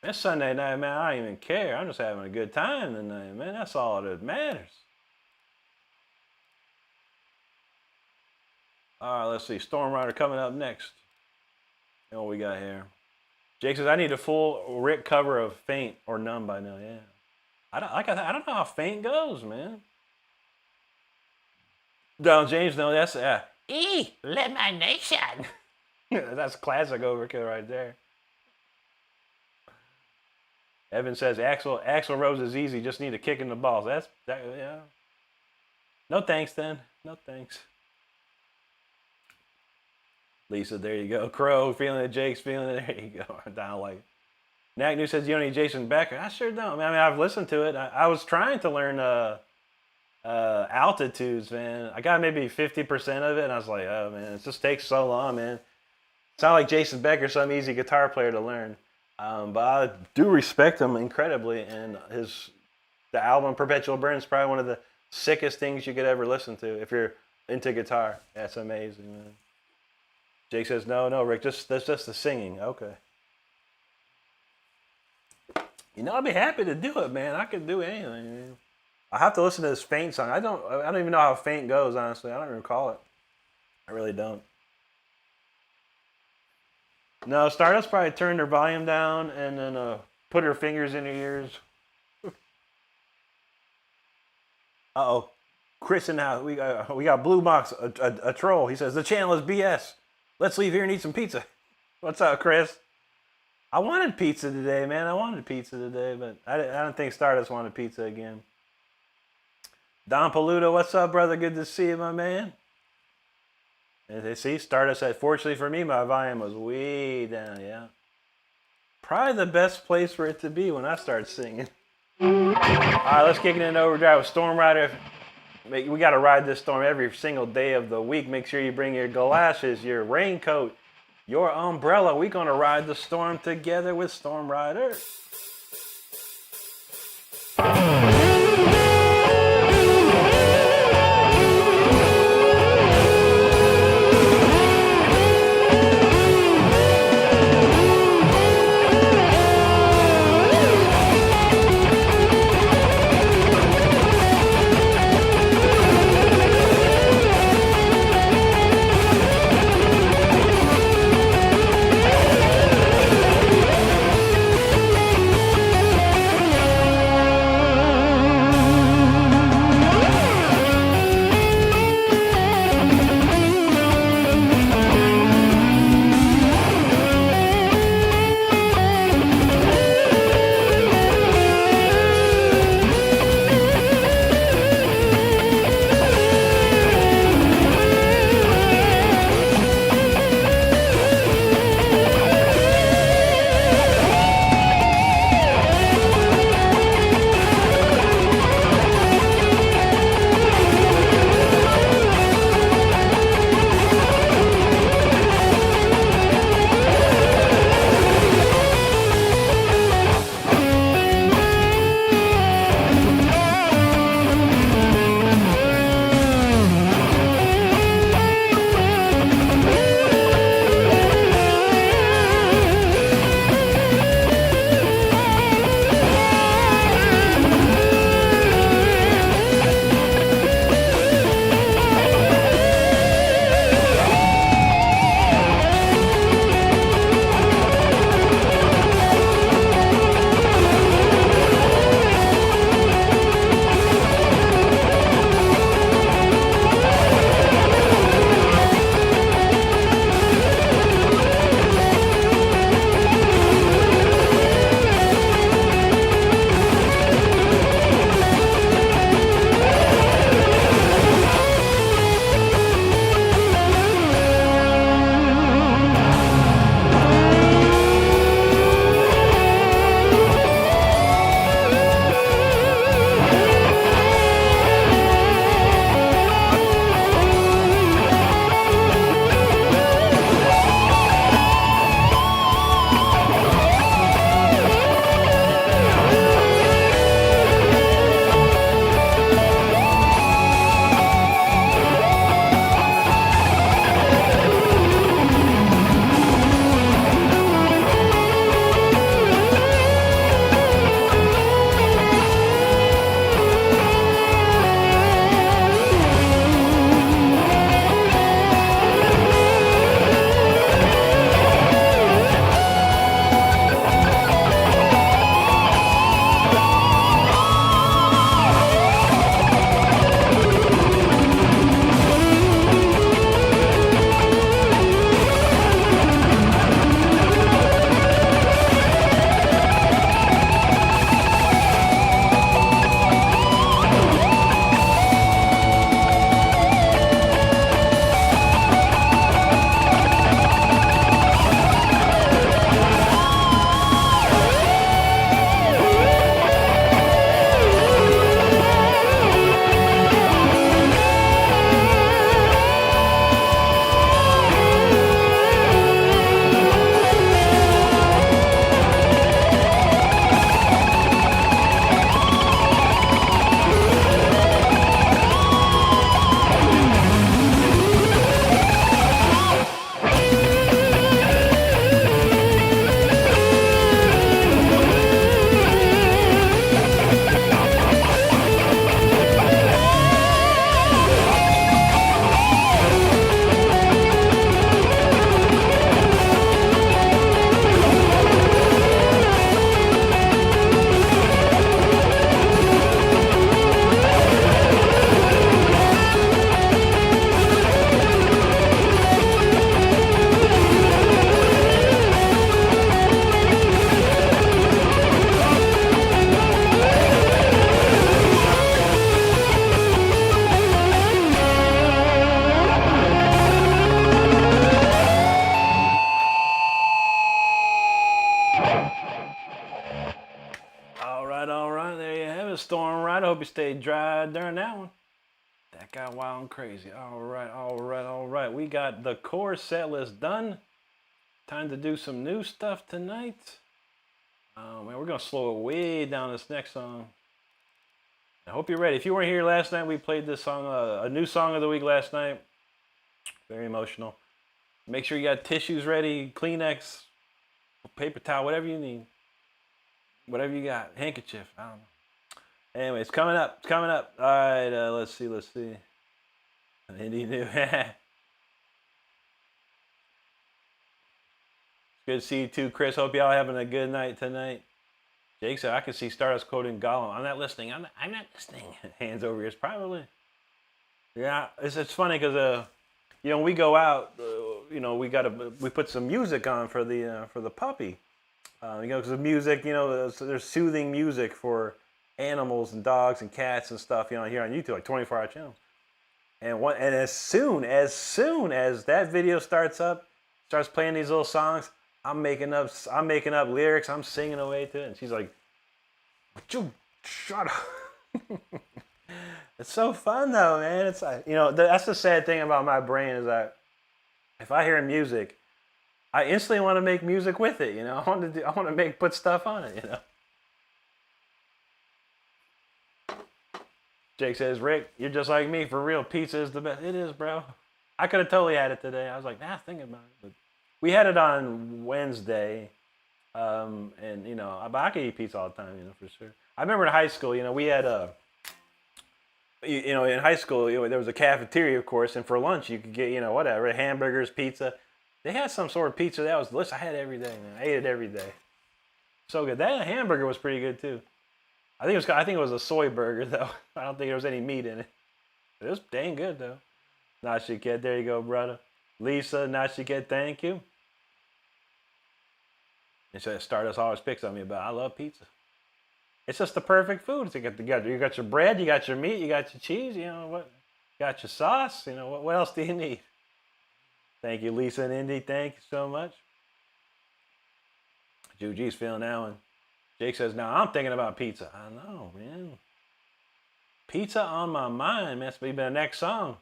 A: This Sunday night, man, I don't even care. I'm just having a good time tonight, man. That's all that matters. All right, let's see. Storm Rider coming up next. And what we got here? Jake says, I need a full Rick cover of Faint or Numb by now. Yeah. I don't know how Faint goes, man. Donald James, no, that's elimination. That's classic overkill right there. Evan says, Axl Rose is easy. Just need a kick in the balls. Yeah. No thanks, then. No thanks. Lisa, there you go. Crow, feeling it. Jake's feeling it. There you go. Down like. Knack News says, you don't need Jason Becker. I sure don't. I mean, I've listened to it. I was trying to learn altitudes, man. I got maybe 50% of it, and I was like, oh, man, it just takes so long, man. It's not like Jason Becker, some easy guitar player to learn. But I do respect him incredibly, and the album Perpetual Burn is probably one of the sickest things you could ever listen to if you're into guitar. That's amazing, man. Jake says, no, Rick, that's just the singing. Okay. You know, I'd be happy to do it, man. I could do anything, man. I have to listen to this Faint song. I don't even know how Faint goes, honestly. I don't even recall it. I really don't. No, Stardust probably turned their volume down, and then put her fingers in her ears. Uh-oh. Chris in the house. We got Blue Box, a troll. He says, the channel is BS. Let's leave here and eat some pizza. What's up, Chris? I wanted pizza today, man. I wanted pizza today, but I don't think Stardust wanted pizza again. Don Paluto, what's up, brother? Good to see you, my man. And they see Stardust said, fortunately for me, my volume was way down, yeah. Probably the best place for it to be when I start singing. All right, let's kick it in overdrive with Storm Rider. We got to ride this storm every single day of the week. Make sure you bring your galoshes, your raincoat, your umbrella. We're going to ride the storm together with Storm Rider. you stayed dry during that one. That got wild and crazy. All right. We got the core set list done. Time to do some new stuff tonight. Man, we're going to slow it way down this next song. I hope you're ready. If you weren't here last night, we played this song, a new song of the week last night. Very emotional. Make sure you got tissues ready, Kleenex, paper towel, whatever you need. Whatever you got. Handkerchief. I don't know. Anyway, it's coming up. All right, let's see. Indy new. Good to see you too, Chris. Hope y'all having a good night tonight. Jake said, I can see Stardust quoting Gollum. I'm not listening. Hands over ears, probably. Yeah, it's funny because when we go out, we put some music on for the puppy. Because the music, there's soothing music for animals and dogs and cats and stuff, here on YouTube, like 24-hour channels. And as soon as that video starts playing these little songs, I'm making up lyrics. I'm singing away to it, and she's like, "Shut up." It's so fun though, man. It's that's the sad thing about my brain is that if I hear music, I instantly want to make music with it. I want to put stuff on it. Jake says, Rick, you're just like me for real. Pizza is the best. It is, bro. I could have totally had it today. I was like, thinking about it. But we had it on Wednesday, and but I could eat pizza all the time, for sure. I remember in high school, we had in high school, there was a cafeteria, of course, and for lunch you could get, whatever, hamburgers, pizza. They had some sort of pizza that was delicious. I had it every day, man. I ate it every day. So good. That hamburger was pretty good too. I think it was a soy burger though. I don't think there was any meat in it. It was dang good though. Nashiket, there you go, brother. Lisa, Nashiket, thank you. And so Stardust always picks on me about I love pizza. It's just the perfect food to get together. You got your bread, you got your meat, you got your cheese, what? You got your sauce, what else do you need? Thank you, Lisa and Indy. Thank you so much. Juji's feeling that one. Jake says, now I'm thinking about pizza. I know, man. Pizza on my mind, man. That's maybe the next song.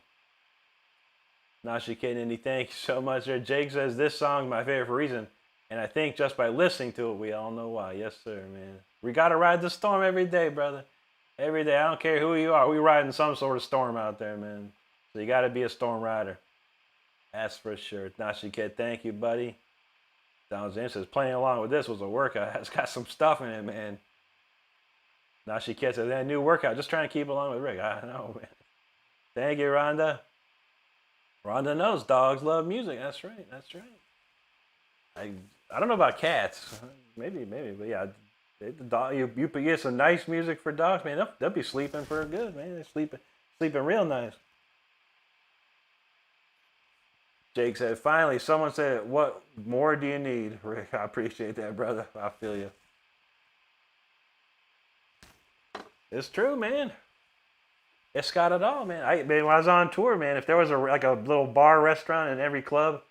A: Nashi Indy, thank you so much. There. Jake says, this song's my favorite for a reason. And I think just by listening to it, we all know why. Yes, sir, man. We got to ride the storm every day, brother. Every day. I don't care who you are. We riding some sort of storm out there, man. So you got to be a storm rider. That's for sure. Nashiket, thank you, buddy. Don James says, playing along with this was a workout. It's got some stuff in it, man. Nashiket says, that new workout. Just trying to keep along with Rick. I know, man. Thank you, Rhonda. Rhonda knows dogs love music. That's right. I don't know about cats. Maybe, but yeah. The dog, you get some nice music for dogs, man. They'll be sleeping for good, man. They're sleeping real nice. Jake said, finally, someone said, what more do you need, Rick? I appreciate that, brother. I feel you. It's true, man. It's got it all, man. When I was on tour, man, if there was a little bar restaurant in every club,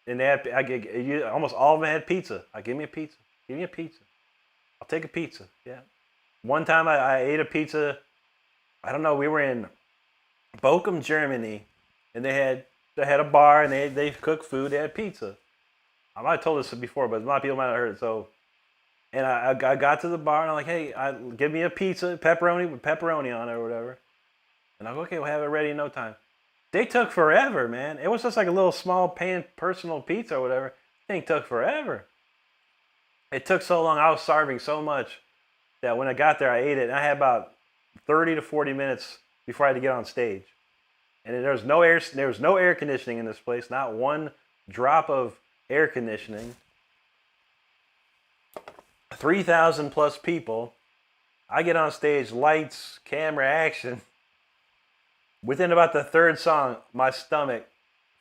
A: and they had, almost all of them had pizza. Give me a pizza. Give me a pizza. I'll take a pizza. Yeah. One time I ate a pizza. I don't know. We were in Bochum, Germany, and they had a bar and they cooked food. They had pizza. I might have told this before, but a lot of people might have heard it. So, and I got to the bar and I'm like, hey, give me a pizza, pepperoni with pepperoni on it or whatever. And I go, okay, we'll have it ready in no time. They took forever, man. It was just like a little small pan personal pizza or whatever. Thing took forever. It took so long. I was starving so much that when I got there, I ate it. And I had about 30 to 40 minutes before I had to get on stage. And there was no air conditioning in this place. Not one drop of air conditioning. 3,000 plus people. I get on stage, lights, camera, action. Within about the third song, my stomach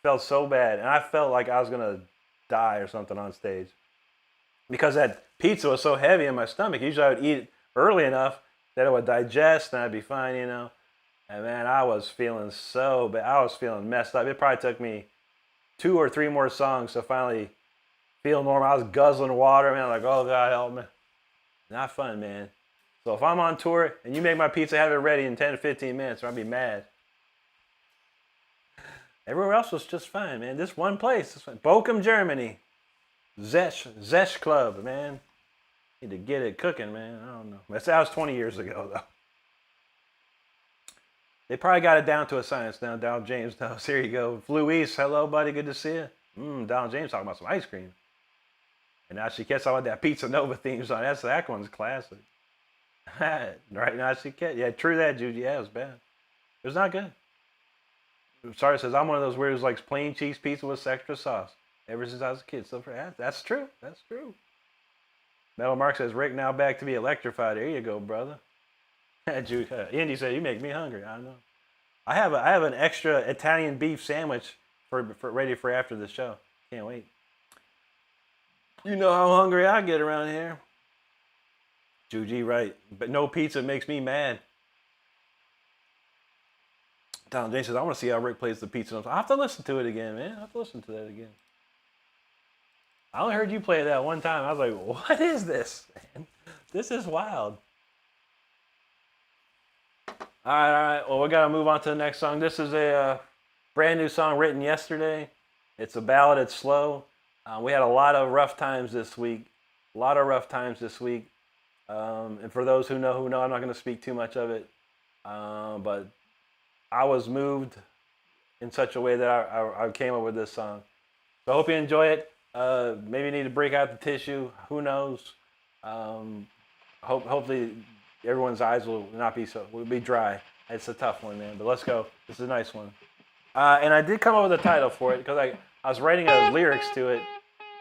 A: felt so bad. And I felt like I was going to die or something on stage. Because that pizza was so heavy in my stomach. Usually I would eat it early enough that it would digest and I'd be fine, And man, I was feeling so bad. I was feeling messed up. It probably took me 2 or 3 more songs to finally feel normal. I was guzzling water, man. Like, oh, God, help me. Not fun, man. So if I'm on tour and you make my pizza, have it ready in 10 to 15 minutes, or I'll be mad. Everywhere else was just fine, man. This one place, Bochum, Germany. Zesh Club, man. Need to get it cooking, man. I don't know. That was 20 years ago, though. They probably got it down to a science now. Donald James knows. Here you go. Luis, hello, buddy. Good to see you. Donald James talking about some ice cream. And now she gets all that Pizza Nova theme song. That one's classic. Right now she can't. Yeah, true that, Judy. Yeah, it was bad. It was not good. Sorry, says I'm one of those weirdos likes plain cheese pizza with extra sauce. Ever since I was a kid. So that's true. That's true. Metal Mark says Rick now back to be electrified. There you go, brother. Indy said you make me hungry. I know. I have an extra Italian beef sandwich for ready for after the show. Can't wait. You know how hungry I get around here. Juji, right. But no pizza makes me mad. Donald James says, I want to see how Rick plays the pizza. I have to listen to it again, man. I have to listen to that again. I only heard you play that one time. I was like, what is this, man? This is wild. All right. Well, we got to move on to the next song. This is a brand new song written yesterday. It's a ballad. It's slow. We had a lot of rough times this week. And for those who know, I'm not going to speak too much of it. But I was moved in such a way that I came up with this song. So I hope you enjoy it. Maybe you need to break out the tissue. Who knows? Hopefully everyone's eyes will be dry. It's a tough one, man. But let's go. This is a nice one. And I did come up with a title for it because I was writing lyrics to it,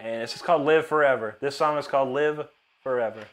A: and it's just called "Live Forever." This song is called "Live Forever."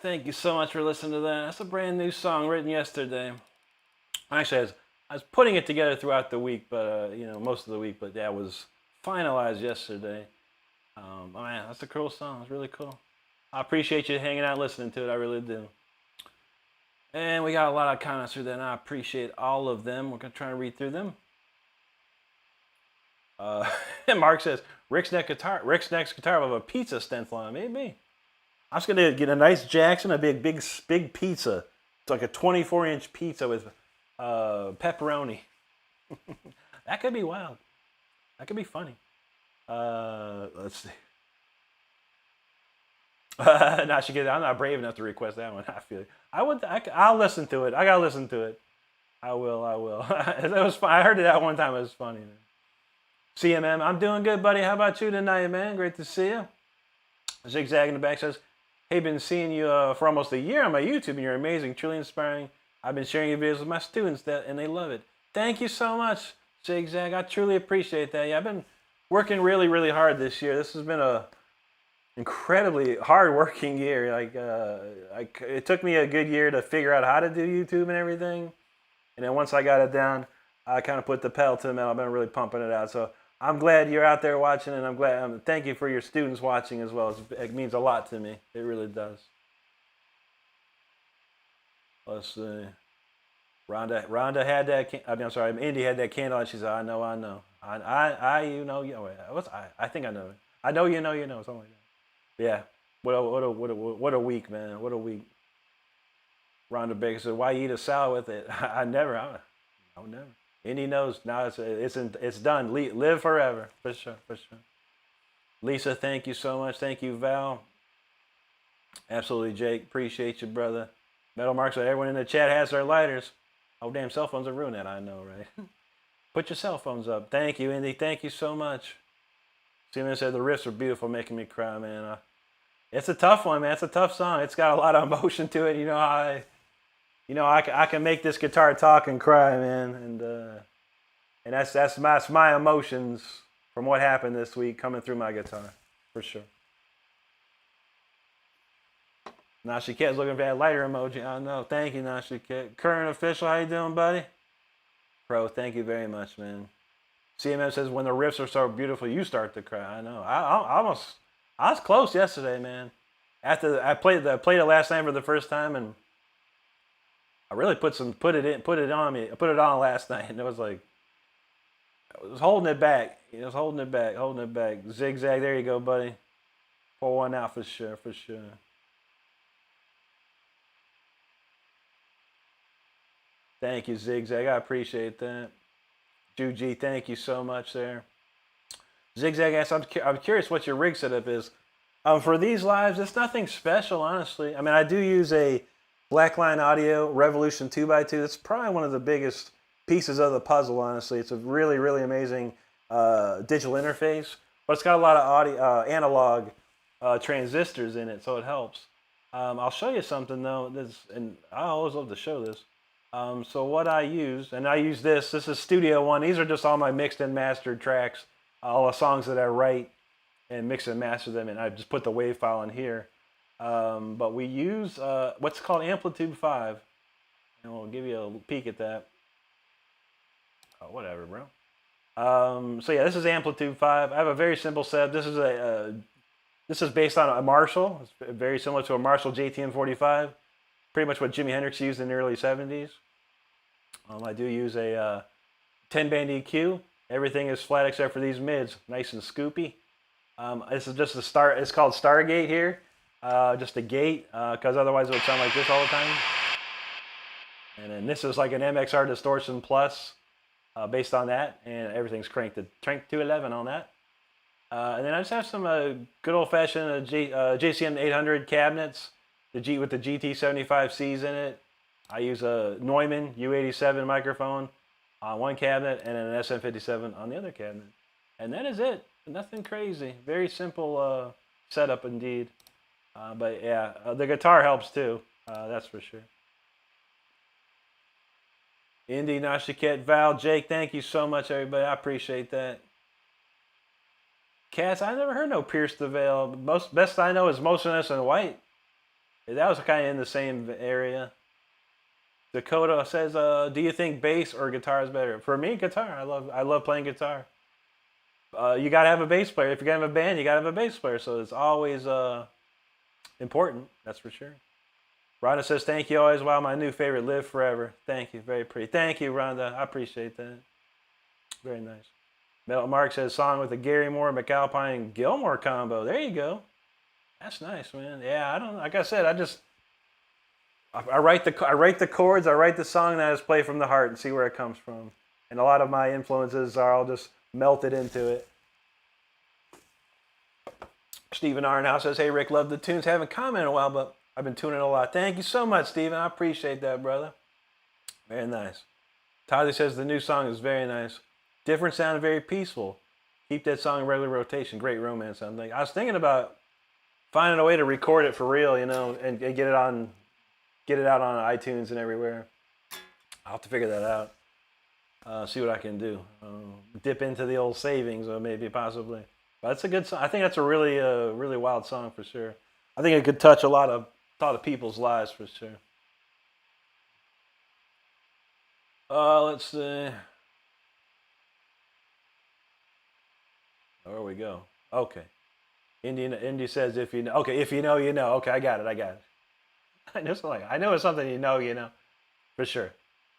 A: Thank you so much for listening to that. That's a brand new song written yesterday. Actually, I was putting it together throughout the week, but most of the week. But that was finalized yesterday. Oh man, that's a cool song. It's really cool. I appreciate you hanging out, and listening to it. I really do. And we got a lot of comments through that, and I appreciate all of them. We're gonna try to read through them. Mark says Rick's next guitar will have a pizza stencil on it. Maybe. I'm just gonna get a nice Jackson, a big pizza. It's like a 24-inch pizza with pepperoni. That could be wild. That could be funny. Let's see. I'm not brave enough to request that one. I feel like I'll listen to it. I gotta listen to it. I will. It was fun. I heard it that one time. It was funny. CMM, I'm doing good, buddy. How about you tonight, man? Great to see you. Zigzag in the back says, hey, been seeing you for almost a year on my YouTube, and you're amazing, truly inspiring. I've been sharing your videos with my students, and they love it. Thank you so much, Zigzag. I truly appreciate that. Yeah, I've been working really, really hard this year. This has been a incredibly hard-working year. It took me a good year to figure out how to do YouTube and everything, and then once I got it down, I kind of put the pedal to the metal. I've been really pumping it out. So I'm glad you're out there watching, and I'm glad. Thank you for your students watching as well. It means a lot to me. It really does. Let's see. Rhonda had that. I'm sorry. Indy had that candle, and she said, "I know. I think I know. I know you know. Something like that." Yeah. What a week, man. What a week. Rhonda Baker said, "Why eat a salad with it?" I never. Indy knows now. It's done. Live forever, for sure. Lisa, thank you so much. Thank you, Val. Absolutely, Jake. Appreciate you, brother. Metal Mark said, everyone in the chat has their lighters. Oh, damn, cell phones are ruining that. I know, right? Put your cell phones up. Thank you, Indy. Thank you so much. Simon said the riffs are beautiful, making me cry, man. It's a tough one, man. It's a tough song. It's got a lot of emotion to it. I can make this guitar talk and cry, man, and that's my emotions from what happened this week coming through my guitar, for sure. Nashiket looking for that lighter emoji. I know. Thank you, Nashiket. Current official, how you doing, buddy? Pro, thank you very much, man. CMM says when the riffs are so beautiful, you start to cry. I know. I was close yesterday, man. After I played it last night for the first time, and I really put it on last night, and it was like I was holding it back. Holding it back. Zigzag, there you go, buddy. Pour one out for sure. Thank you, Zigzag. I appreciate that. Juji, thank you so much there. Zigzag asks, I'm curious what your rig setup is. For these lives, it's nothing special, honestly. I mean, I do use a Blackline Audio Revolution 2x2. It's probably one of the biggest pieces of the puzzle, honestly. It's a really, really amazing digital interface, but it's got a lot of audio, analog transistors in it, so it helps. I'll show you something, though, and I always love to show this. So what I use, and I use this is Studio One. These are just all my mixed and mastered tracks, all the songs that I write and mix and master them, and I just put the WAV file in here. But we use what's called Amplitude 5, and we'll give you a peek at that. Oh, whatever, bro. So yeah, this is Amplitude 5. I have a very simple setup. This is based on a Marshall. It's very similar to a Marshall JTM45. Pretty much what Jimi Hendrix used in the early 70s. I do use a 10-band EQ. Everything is flat except for these mids, nice and scoopy. This is just a start. It's called Stargate here, just a gate, because otherwise it would sound like this all the time. And then this is like an MXR Distortion Plus, based on that, and everything's cranked to 11 on that. And then I just have some good old-fashioned JCM 800 cabinets, with the GT75Cs in it. I use a Neumann U87 microphone on one cabinet and an SM57 on the other cabinet. And that is it. Nothing crazy. Very simple setup indeed. But yeah, the guitar helps too. That's for sure. Indy, Nashiket, Val, Jake, thank you so much, everybody. I appreciate that. Cats, I never heard no Pierce the Veil. Best I know is Motionless in White. That was kind of in the same area. Dakota says, "Do you think bass or guitar is better?" For me, guitar. I love playing guitar. You gotta have a bass player. If you're gonna have a band, you gotta have a bass player. So it's always important. That's for sure. Rhonda says, "Thank you always. Wow, my new favorite, live forever." Thank you, very pretty. Thank you, Rhonda. I appreciate that. Very nice. Metal Mark says, "Song with the Gary Moore, McAlpine, Gilmore combo." There you go. That's nice, man. Yeah, I don't. Like I said, I write the chords. I write the song, and I just play from the heart and see where it comes from. And a lot of my influences are all just melted into it. Stephen Arnhouse says, "Hey Rick, love the tunes. Haven't commented in a while, but I've been tuning a lot." Thank you so much, Stephen. I appreciate that, brother. Very nice. Tyler says the new song is very nice. Different sound, very peaceful. Keep that song in regular rotation. Great romance sound. I was thinking about finding a way to record it for real, you know, and get it out on iTunes and everywhere. I'll have to figure that out. See what I can do. Dip into the old savings, or maybe possibly. But it's a good song. I think that's a really wild song for sure. I think it could touch a lot of people's lives for sure. Let's see. There we go. Okay. Indy says, "If you know." Okay, if you know, you know. Okay, I got it. I know it's something you know, for sure.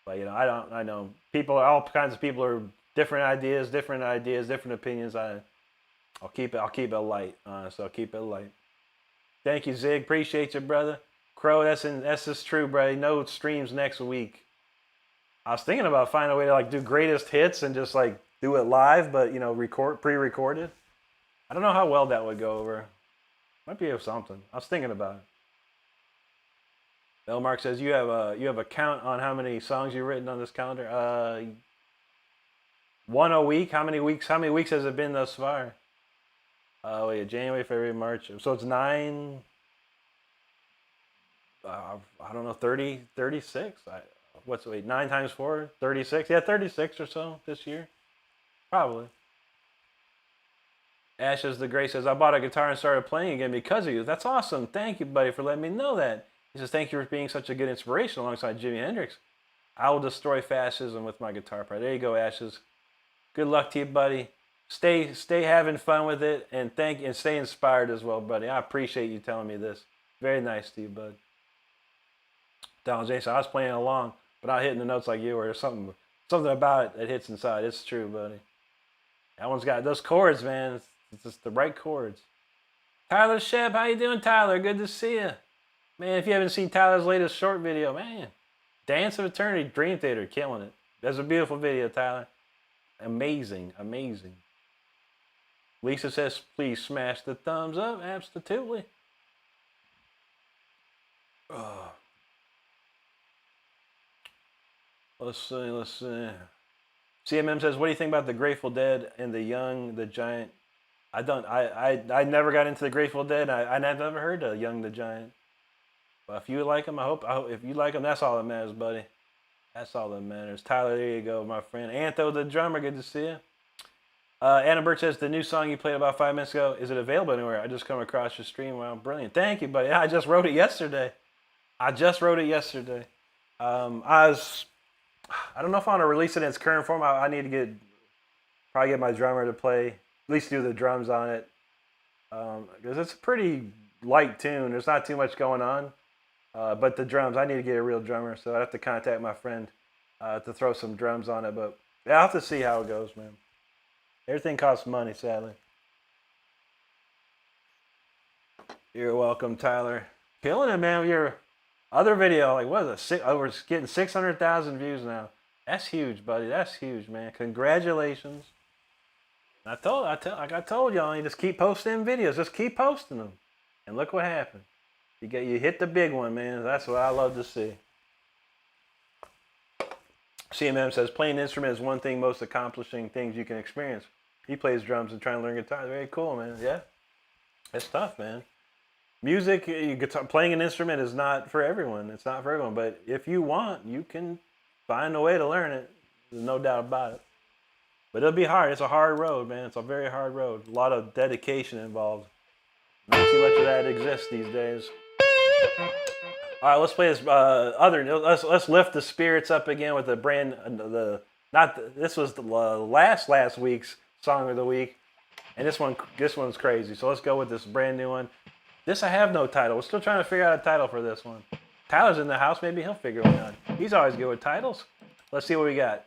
A: But I know people. All kinds of people are different ideas, different opinions. I'll keep it light. So I'll keep it light. Thank you, Zig. Appreciate you, brother. Crow, that's just true, brother. No streams next week. I was thinking about finding a way to like do greatest hits and just like do it live, but pre-recorded. I don't know how well that would go over. Might be something. I was thinking about it. Elmark says you have a count on how many songs you've written on this calendar. One a week. How many weeks has it been thus far? January, February, March. So it's 9. I don't know, 30, 36. 9 times 4? 36. Yeah, 36 or so this year. Probably. Ashes the Gray says, "I bought a guitar and started playing again because of you." That's awesome. Thank you, buddy, for letting me know that. He says, "Thank you for being such a good inspiration alongside Jimi Hendrix. I will destroy fascism with my guitar player." There you go, Ashes. Good luck to you, buddy. Stay having fun with it, and stay inspired as well, buddy. I appreciate you telling me this. Very nice to you, bud. Donald Jason, "I was playing along, but not hitting the notes like you, or something about it that hits inside." It's true, buddy. That one's got those chords, man. It's just the right chords. Tyler Shep, how you doing, Tyler? Good to see you. Man, if you haven't seen Tyler's latest short video, man, Dance of Eternity, Dream Theater, killing it. That's a beautiful video, Tyler. Amazing. Lisa says, "Please smash the thumbs up." Absolutely. Let's see. CMM says, "What do you think about the Grateful Dead and the Young the Giant?" I never got into the Grateful Dead. I never heard of Young the Giant. But if you like them, I hope if you like them, that's all that matters, buddy. That's all that matters. Tyler, there you go, my friend. Antho the drummer, good to see you. Anna Birch says, "The new song you played about 5 minutes ago, is it available anywhere? I just come across your stream." Wow, brilliant. Thank you, buddy. I just wrote it yesterday. I don't know if I want to release it in its current form. I need to probably get my drummer to play, at least do the drums on it. Because it's a pretty light tune. There's not too much going on. But the drums, I need to get a real drummer. So I have to contact my friend to throw some drums on it. But yeah, I'll have to see how it goes, man. Everything costs money, sadly. You're welcome, Tyler. Killing it, man. With your other video, like what is it? We're getting 600,000 views now. That's huge, buddy. That's huge, man. Congratulations. I told y'all, you just keep posting videos. Just keep posting them, and look what happened. You hit the big one, man. That's what I love to see. CMM says, "Playing an instrument is one thing most accomplishing things you can experience." He plays drums and trying to learn guitar. Very cool, man. Yeah, it's tough, man. Music, playing an instrument is not for everyone. It's not for everyone. But if you want, you can find a way to learn it. There's no doubt about it. But it'll be hard. It's a hard road, man. It's a very hard road. A lot of dedication involved. Not too much of that exists these days. All right, let's play this Let's lift the spirits up again with the this was the last week's song of the week, and this one's crazy. So let's go with this brand new one. This I have no title. We're still trying to figure out a title for this one. Tyler's in the house. Maybe he'll figure one out. He's always good with titles. Let's see what we got.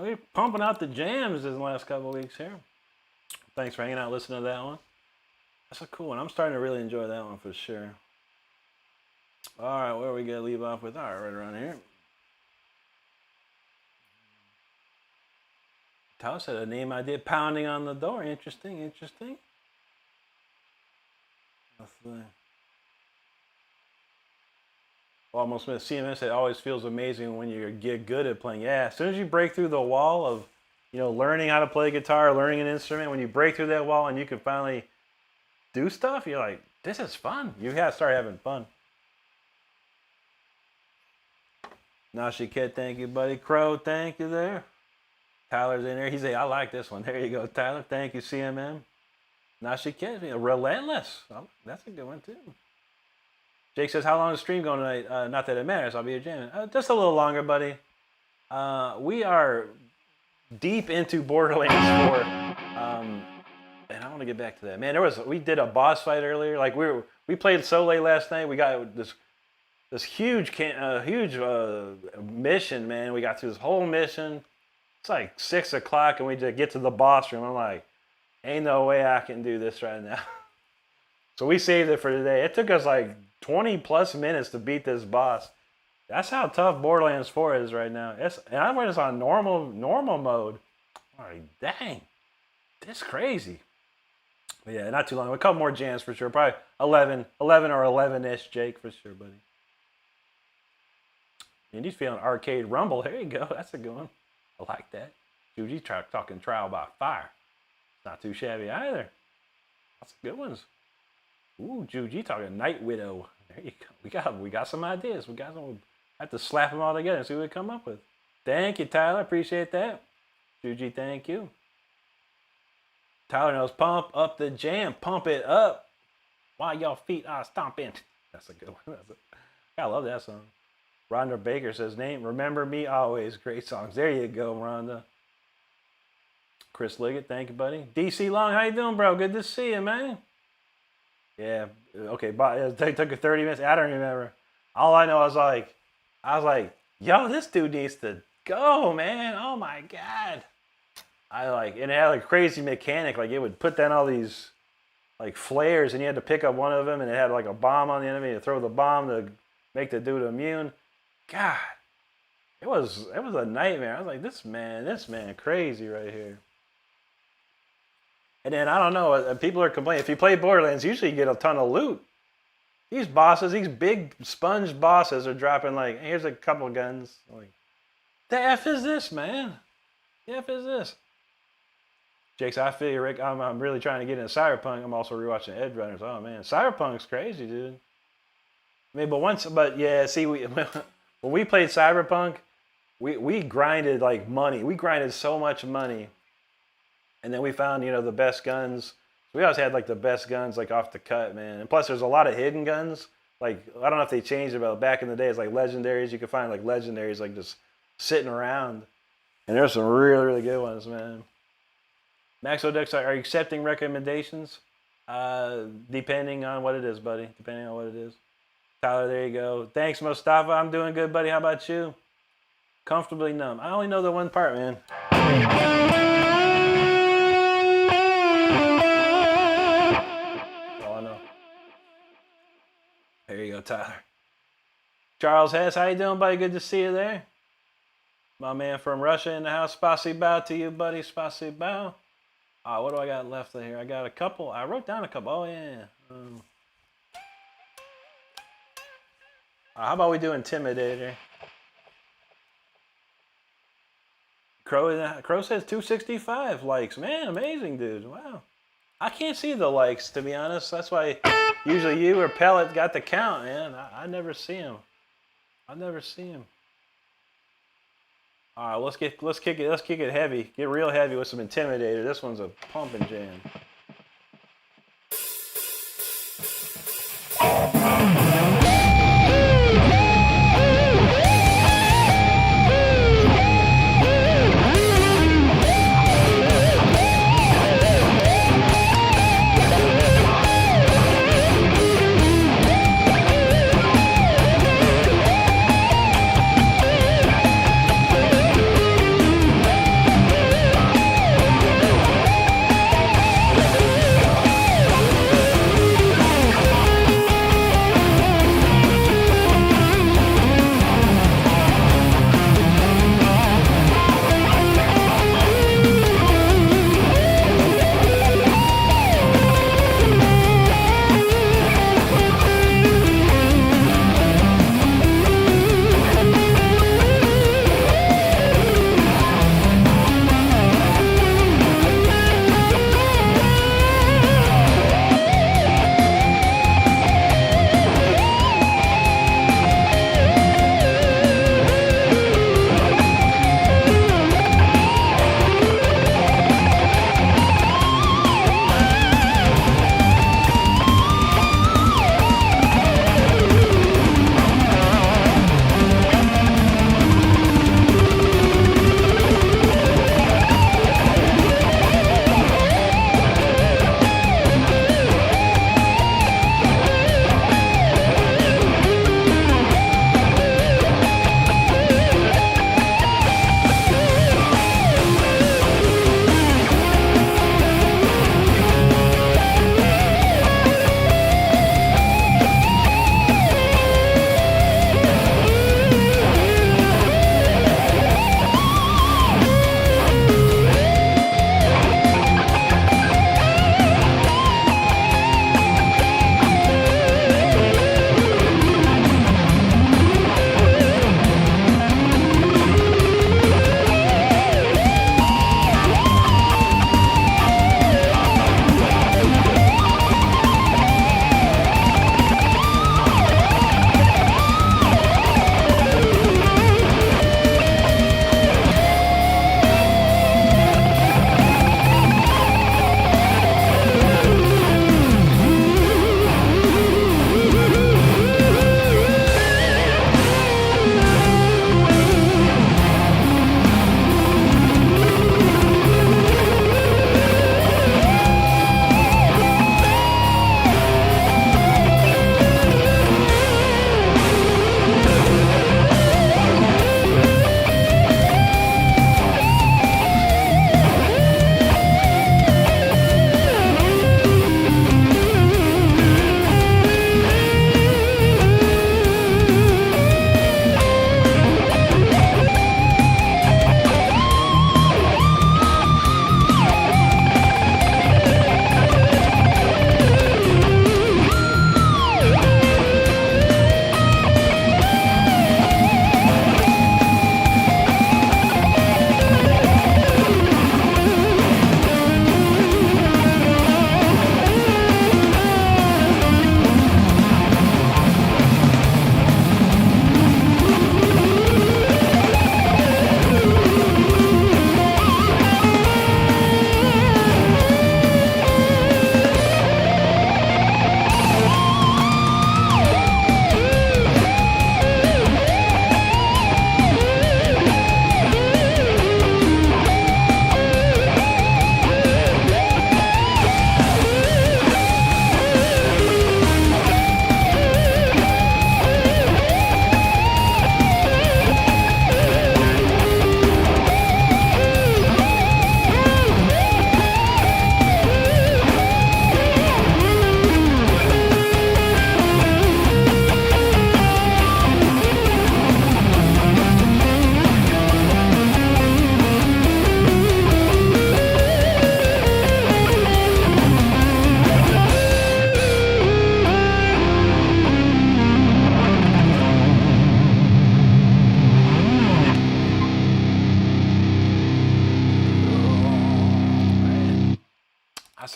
A: We're pumping out the jams in the last couple of weeks here. Thanks for hanging out, listening to that one. That's a cool one. I'm starting to really enjoy that one for sure. All right, where are we going to leave off with? All right, right around here. Tyler said a name I did, pounding on the door. Interesting, interesting. Almost Smith, CMS said, always feels amazing when you get good at playing. Yeah, as soon as you break through the wall of, learning how to play guitar, learning an instrument, when you break through that wall and you can finally do stuff, you're like, this is fun. You have to start having fun. Nashi Kid, thank you, buddy. Crow, thank you there. Tyler's in there. He said, I like this one. There you go, Tyler. Thank you, CMM. Nashi Kid, Relentless. Oh, that's a good one, too. Jake says, how long is the stream going tonight? Not that it matters. I'll be jamming. Just a little longer, buddy. We are deep into Borderlands 4. And I want to get back to that. Man, we did a boss fight earlier. Like we played so late last night. We got this huge mission, man. We got through this whole mission. It's like 6 o'clock and we just get to the boss room. I'm like, ain't no way I can do this right now. So we saved it for today. It took us like 20 plus minutes to beat this boss. That's how tough Borderlands 4 is right now. And I went on normal mode. I'm like, dang, this is crazy. But yeah, not too long. A couple more jams for sure. Probably 11 or 11-ish, Jake, for sure, buddy. And he's feeling Arcade Rumble. There you go. That's a good one. I like that. Juji's talking Trial by Fire. It's not too shabby either. That's good ones. Ooh, Juji talking Night Widow. There you go. We got some ideas. I have to slap them all together and see what we come up with. Thank you, Tyler. Appreciate that. Juji, thank you. Tyler knows pump up the jam. Pump it up while your feet are stomping. That's a good one. I love that song. Rhonda Baker says, name, remember me always. Great songs. There you go, Rhonda. Chris Liggett, thank you, buddy. DC Long, how you doing, bro? Good to see you, man. Yeah, okay, it took 30 minutes. I don't remember. All I know, I was like, yo, this dude needs to go, man. Oh my God. And it had like a crazy mechanic. Like it would put down all these like flares and you had to pick up one of them and it had like a bomb on the enemy to throw the bomb to make the dude immune. God, it was a nightmare. I was like, this man crazy right here. And then, I don't know, people are complaining. If you play Borderlands, usually you get a ton of loot. These bosses, these big sponge bosses are dropping like, here's a couple of guns. Like, the F is this, man? The F is this? Jakes, I feel you, Rick. I'm really trying to get into Cyberpunk. I'm also rewatching Edge Runners. Oh, man. Cyberpunk's crazy, dude. I mean, but yeah, see, when we played Cyberpunk, we grinded like money. We grinded so much money. And then we found, the best guns. We always had like the best guns like off the cut, man. And plus there's a lot of hidden guns. Like, I don't know if they changed it, but back in the day, it's like legendaries. You could find like legendaries like just sitting around. And there's some really, really good ones, man. Max O'Dex, are you accepting recommendations? Depending on what it is, buddy. Depending on what it is. Tyler, there you go. Thanks, Mustafa. I'm doing good, buddy. How about you? Comfortably numb. I only know the one part, man. There you go, Tyler. Charles Hess, how you doing, buddy? Good to see you there. My man from Russia in the house. Spasibo to you, buddy. Spasibo. What do I got left here? I got a couple. I wrote down a couple. Oh, yeah. How about we do Intimidator? Crow says 265 likes. Man, amazing, dude. Wow. I can't see the likes, to be honest. That's why usually you or Pellet got the count, man. I never see them. I never see them. All right, let's kick it heavy. Get real heavy with some Intimidator. This one's a pumping jam.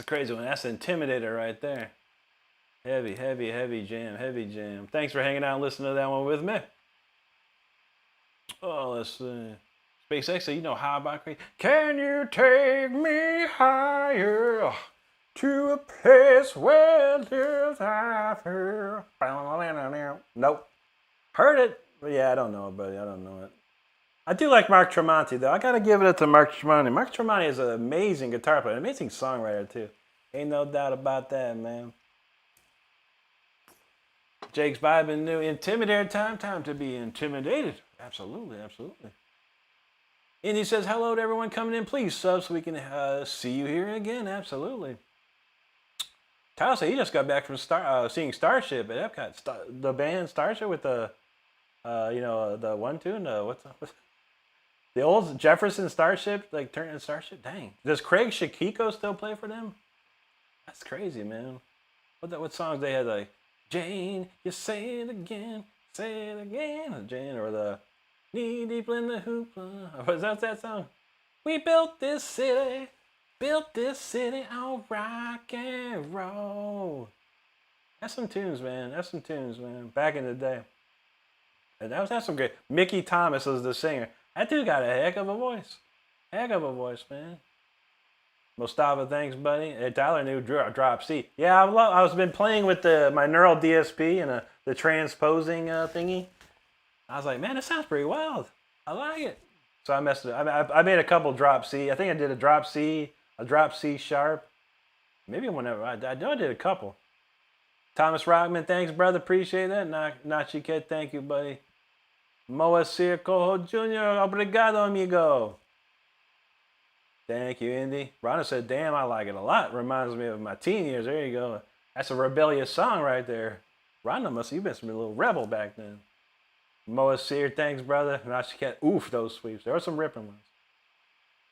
A: crazy one. That's Intimidator right there. Heavy, heavy, heavy jam, heavy jam. Thanks for hanging out and listening to that one with me. Oh, let's see. SpaceX, so you know how about crazy. Can you take me higher to a place where there's higher? Nope. Heard it, but yeah, I don't know it, buddy. I don't know it. I do like Mark Tremonti, though. I gotta give it to Mark Tremonti. Mark Tremonti is an amazing guitar player, an amazing songwriter, too. Ain't no doubt about that, man. Jake's vibing new. Intimidator time to be intimidated. Absolutely, absolutely. Indy says, hello to everyone coming in. Please sub so we can see you here again. Absolutely. Tyler said he just got back from seeing Starship at Epcot. The band Starship with the, the one tune. What's the old Jefferson Starship, like turning Starship? Dang. Does Craig Shakiko still play for them? That's crazy, man. What songs they had, like, Jane, you say it again, Jane, or the knee deep in the hoopla. Was that song? We built this city on rock and roll. That's some tunes, man. Back in the day. And that's some great. Mickey Thomas was the singer. That dude got a heck of a voice. Man. Mustafa, thanks, buddy. Hey, Tyler knew drop C. Yeah, I was been playing with my neural DSP and the transposing thingy. I was like, man, this sounds pretty wild. I like it. So I messed it up. I made a couple drop C. I think I did a drop C sharp. Maybe whenever. I know I did a couple. Thomas Rockman, thanks, brother. Appreciate that. Nachi Kid, thank you, buddy. Moa Circo Jr., obrigado, amigo. Thank you, Indy. Rhonda said, damn, I like it a lot. Reminds me of my teen years. There you go. That's a rebellious song right there. Rhonda you've been some little rebel back then. Moa Sear, thanks, brother. Oof, those sweeps. There were some ripping ones.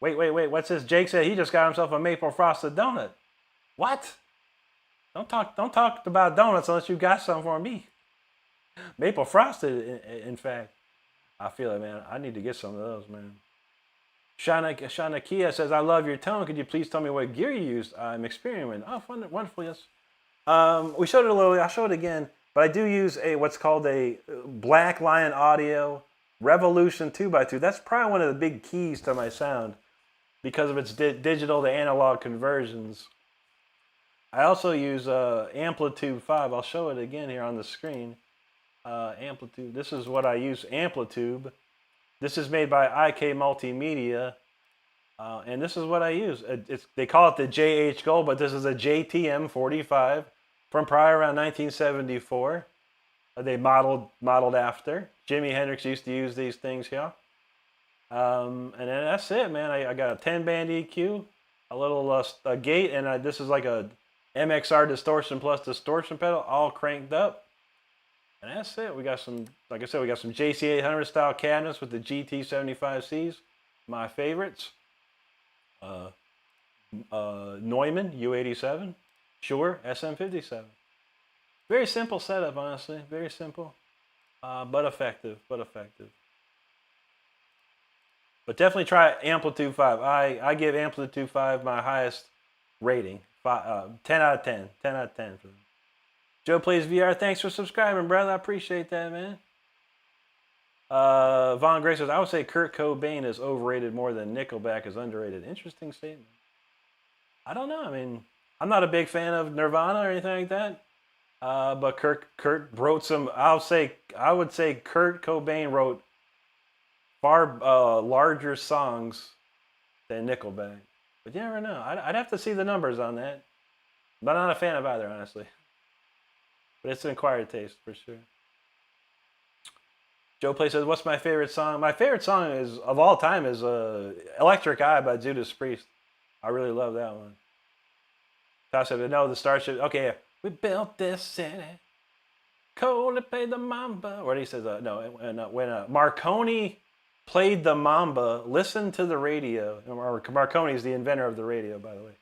A: Wait. What's this? Jake said he just got himself a maple frosted donut. What? Don't talk about donuts unless you got some for me. Maple frosted, in fact. I feel it, man. I need to get some of those, man. Shana Kia says, I love your tone. Could you please tell me what gear you used? I'm experimenting. Oh, wonderful, yes. We showed it a little. I'll show it again. But I do use what's called a Black Lion Audio Revolution 2x2. That's probably one of the big keys to my sound because of its digital to analog conversions. I also use Amplitude 5. I'll show it again here on the screen. Amplitude. This is what I use, Amplitude. This is made by IK Multimedia. And this is what I use. They call it the JH Gold, but this is a JTM 45 from probably around 1974. They modeled after. Jimi Hendrix used to use these things here. And then that's it, man. I got a 10-band EQ, a little gate, and this is like a MXR distortion plus distortion pedal, all cranked up. And that's it. We got some, like I said, we got some JC800 style cabinets with the GT75Cs, my favorites. Neumann U87, Shure SM57. Very simple setup, honestly. Very simple, but effective. But definitely try Amplitude 5. I give Amplitude 5 my highest rating. 10 out of 10. 10 out of 10 for them. Joe Plays VR, thanks for subscribing, brother. I appreciate that, man. Von Gray says, I would say Kurt Cobain is overrated more than Nickelback is underrated. Interesting statement. I don't know. I mean, I'm not a big fan of Nirvana or anything like that. But Kurt wrote some, I would say Kurt Cobain wrote far larger songs than Nickelback. But you never know. I'd have to see the numbers on that. But I'm not a fan of either, honestly. But it's an acquired taste for sure. Joe Play says, what's my favorite song? My favorite song is of all time is Electric Eye by Judas Priest. I really love that one. Toss said, no, the Starship. Okay, yeah. We built this city. Cole played the Mamba. Or he says, when Marconi played the Mamba, listen to the radio. Marconi is the inventor of the radio, by the way.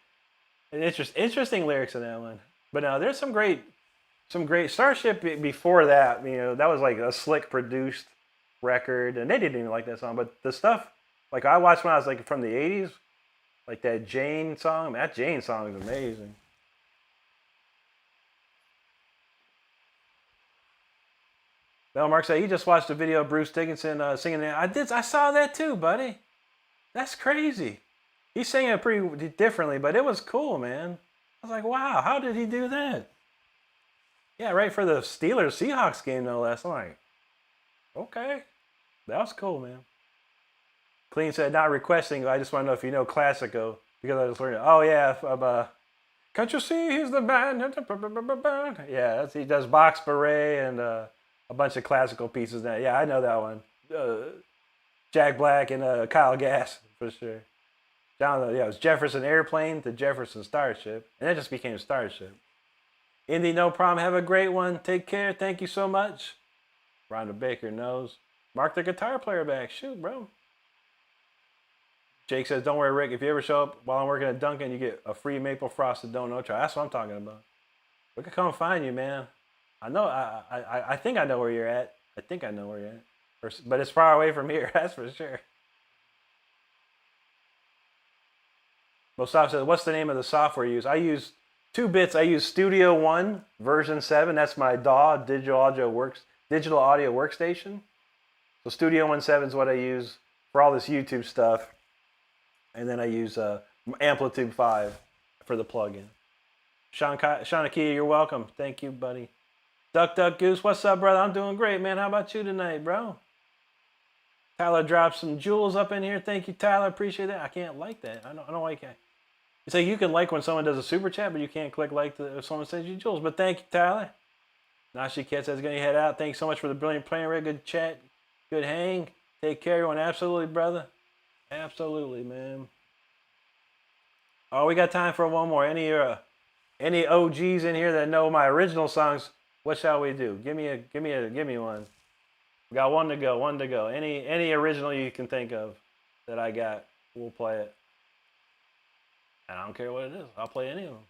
A: And interesting lyrics in that one. But now there's some great Starship before that. You know, that was like a slick produced record, and they didn't even like that song. But the stuff like I watched when I was like from the '80s, Like that Jane song. That Jane song is amazing. Mel Mark said he just watched a video of Bruce Dickinson singing that. I saw that too, buddy. That's crazy. He's singing it pretty differently, but it was cool, man. I was like, wow, how did he do that? Yeah, right for the Steelers-Seahawks game, no less. I'm like, okay. That was cool, man. Clean said, not requesting. I just want to know if you know Classico. Because I just learned, oh, yeah. Can't you see he's the man? Yeah, he does Box Beret and a bunch of classical pieces now. Yeah, I know that one. Jack Black and Kyle Gass, for sure. John, yeah, it was Jefferson Airplane to Jefferson Starship. And that just became Starship. Indy, no problem. Have a great one. Take care. Thank you so much. Rhonda Baker knows. Mark the guitar player back. Shoot, bro. Jake says, don't worry, Rick. If you ever show up while I'm working at Dunkin', you get a free maple frosted donut try. That's what I'm talking about. We can come find you, man. I know. I think I know where you're at. I think I know where you're at. But it's far away from here. That's for sure. Mostafa says, what's the name of the software you use? I use 2 bits. I use Studio One version 7. That's my DAW, digital audio workstation. So Studio One 7 is what I use for all this YouTube stuff. And then I use Amplitude 5 for the plugin. Sean Akia, you're welcome. Thank you, buddy. Duck Goose, what's up, brother? I'm doing great, man. How about you tonight, bro? Tyler dropped some jewels up in here. Thank you, Tyler. Appreciate that. I can't like that. I don't like it. It's like you can like when someone does a super chat, but you can't click like if someone sends you jewels. But thank you, Tyler. Nashi Cat says, going to head out. Thanks so much for the brilliant playing, Ray. Good chat. Good hang. Take care, everyone. Absolutely, brother. Absolutely, man. Oh, we got time for one more. Any OGs in here that know my original songs? What shall we do? Give me one. We got one to go. Any original you can think of that I got, we'll play it. And I don't care what it is. I'll play any of them.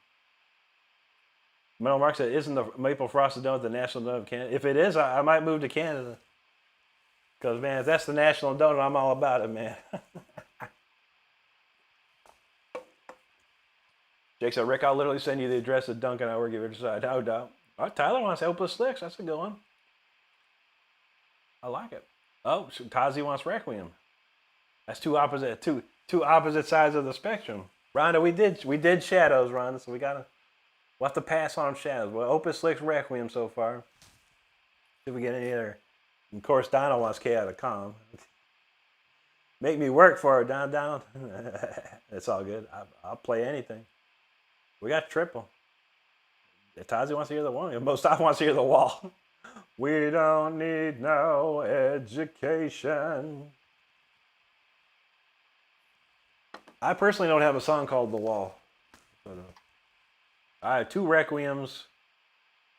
A: Metal Mark said, isn't the Maple Frosted Donut the national donut of Canada? If it is, I might move to Canada. Because, man, if that's the national donut, I'm all about it, man. Jake said, Rick, I'll literally send you the address of Dunkin'. I work at Riverside. No doubt. All right, Tyler wants Opus Slicks. That's a good one. I like it. Oh, Tazi wants Requiem. That's two opposite sides of the spectrum. Rhonda, we did Shadows, Rhonda, so we'll have to pass on Shadows. Well, Opus Slicks Requiem so far. See if we get any other. And of course, Donald wants Chaotic Calm. Make me work for it, Donald. It's all good. I'll play anything. We got triple. Tazi wants to hear the one. Most wants to hear the wall. We don't need no education. I personally don't have a song called The Wall. But, I have 2 Requiems,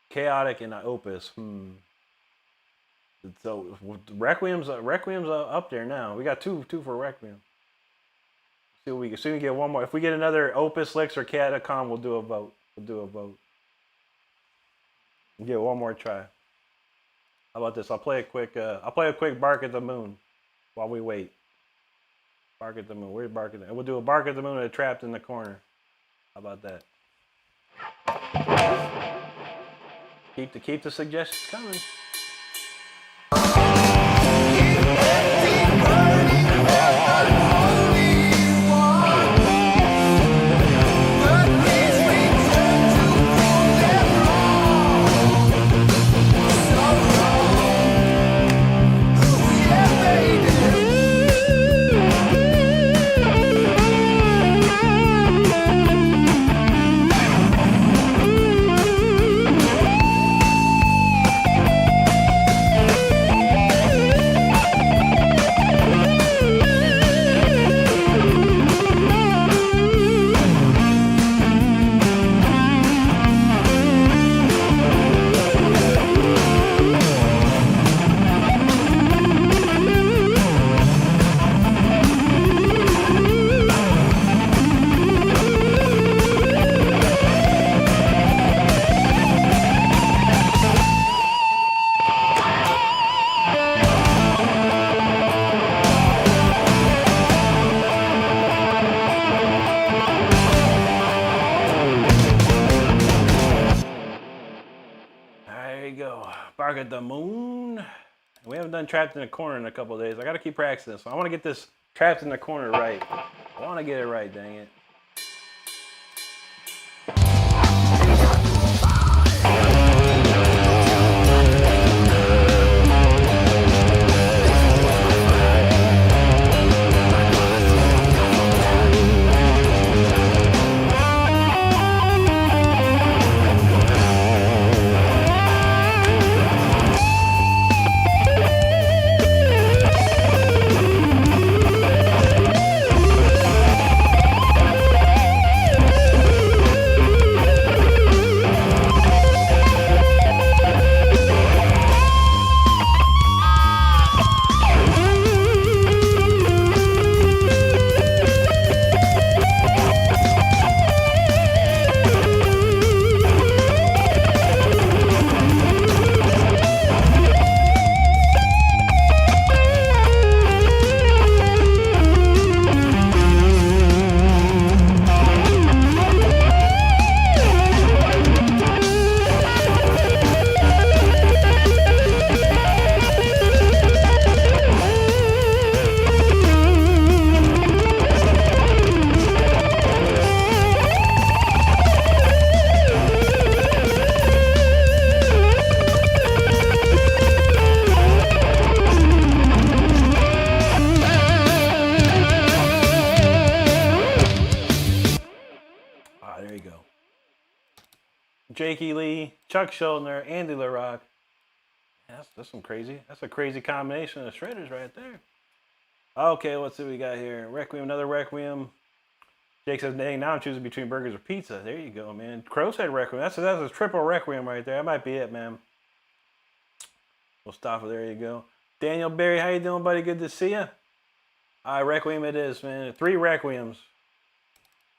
A: Chaotic and Opus. So Requiem's up there now. We got two for Requiem. See if we can get one more. If we get another Opus Licks or Chaotic Calm, we'll do a vote. We'll get one more try. How about this? I'll play a quick Bark at the Moon while we wait. Bark at the Moon. Where's Bark at the Moon? We'll do a Bark at the Moon and a Trapped in the Corner. How about that? Keep the suggestions coming. there you go. Bark at the Moon. We haven't done Trapped in a Corner in a couple of days. I got to keep practicing this. I want to get this Trapped in the Corner right. I want to get it right, dang it. Jakey Lee, Chuck Schuldiner, Andy LaRock. Yeah, that's some crazy. That's a crazy combination of shredders right there. Okay, let's see what we got here. Requiem, another Requiem. Jake says, dang, now I'm choosing between burgers or pizza. There you go, man. Crow said Requiem. That's a triple Requiem right there. That might be it, man. We'll stop it. There you go. Daniel Berry, how you doing, buddy? Good to see you. Requiem it is, man. 3 Requiems.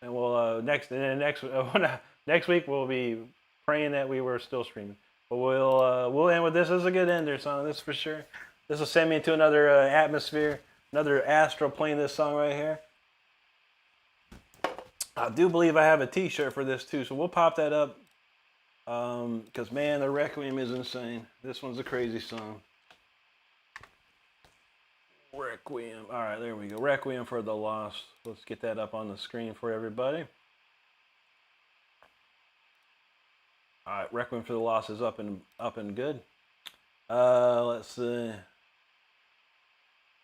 A: And we'll next week we'll be praying that we were still streaming. But we'll end with this. This is a good ender song, this for sure. This will send me into another atmosphere, another astral plane. This song right here. I do believe I have a T-shirt for this too, so we'll pop that up. Because man, the Requiem is insane. This one's a crazy song. Requiem. All right, there we go. Requiem for the Lost. Let's get that up on the screen for everybody. All right, Requiem for the Lost is up and good. Let's see.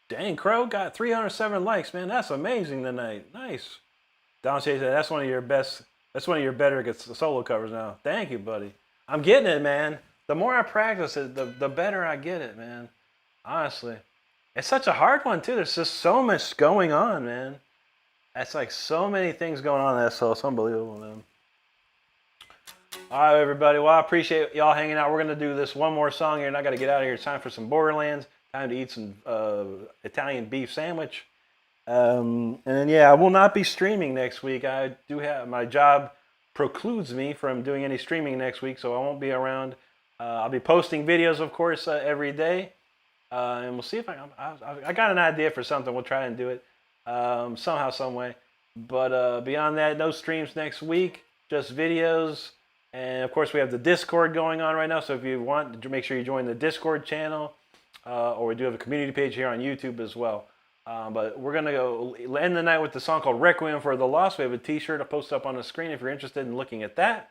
A: Dang, Crow got 307 likes, man. That's amazing tonight. Nice. Don Shea said that's one of your best. That's one of your better solo covers now. Thank you, buddy. I'm getting it, man. The more I practice it, the better I get it, man. Honestly, it's such a hard one too. There's just so much going on, man. That's like so many things going on in that solo. It's unbelievable, man. All right, everybody. Well, I appreciate y'all hanging out. We're going to do this one more song here, and I got to get out of here. It's time for some Borderlands. Time to eat some Italian beef sandwich. And then, yeah, I will not be streaming next week. I do have my job precludes me from doing any streaming next week, so I won't be around. I'll be posting videos, of course, every day. And we'll see if I got an idea for something. We'll try and do it somehow, some way. But beyond that, no streams next week, just videos. And of course, we have the Discord going on right now. So if you want to make sure you join the Discord channel, or we do have a community page here on YouTube as well. But we're going to go end the night with the song called Requiem for the Lost. We have a T-shirt I'll post up on the screen if you're interested in looking at that.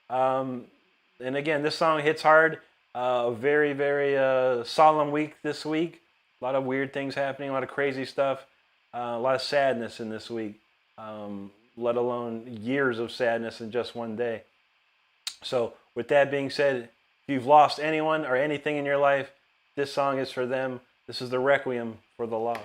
A: And again, this song hits hard. Very, very solemn week this week. A lot of weird things happening, a lot of crazy stuff, a lot of sadness in this week, let alone years of sadness in just one day. So with that being said, if you've lost anyone or anything in your life, this song is for them. This is the Requiem for the Lost.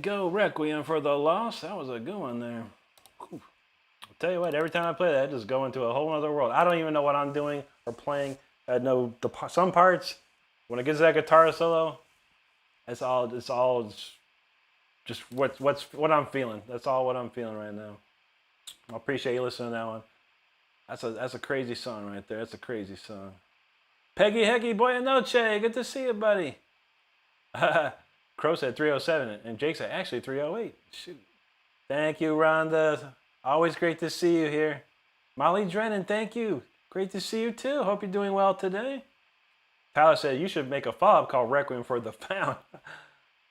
A: go. Requiem for the Lost. That was a good one there. Whew. I'll tell you what, every time I play that, I just go into a whole other world. I don't even know what I'm doing or playing. I know some parts. When it gets to that guitar solo, it's all just what I'm feeling. That's all what I'm feeling right now. I appreciate you listening to that one. That's a crazy song right there. That's a crazy song. Peggy Hecky Boya Noche, good to see you, buddy. Crow said 307, and Jake said actually 308. Shoot. Thank you, Rhonda. Always great to see you here. Molly Drennan, thank you. Great to see you too. Hope you're doing well today. Tyler said you should make a follow-up called Requiem for the Found.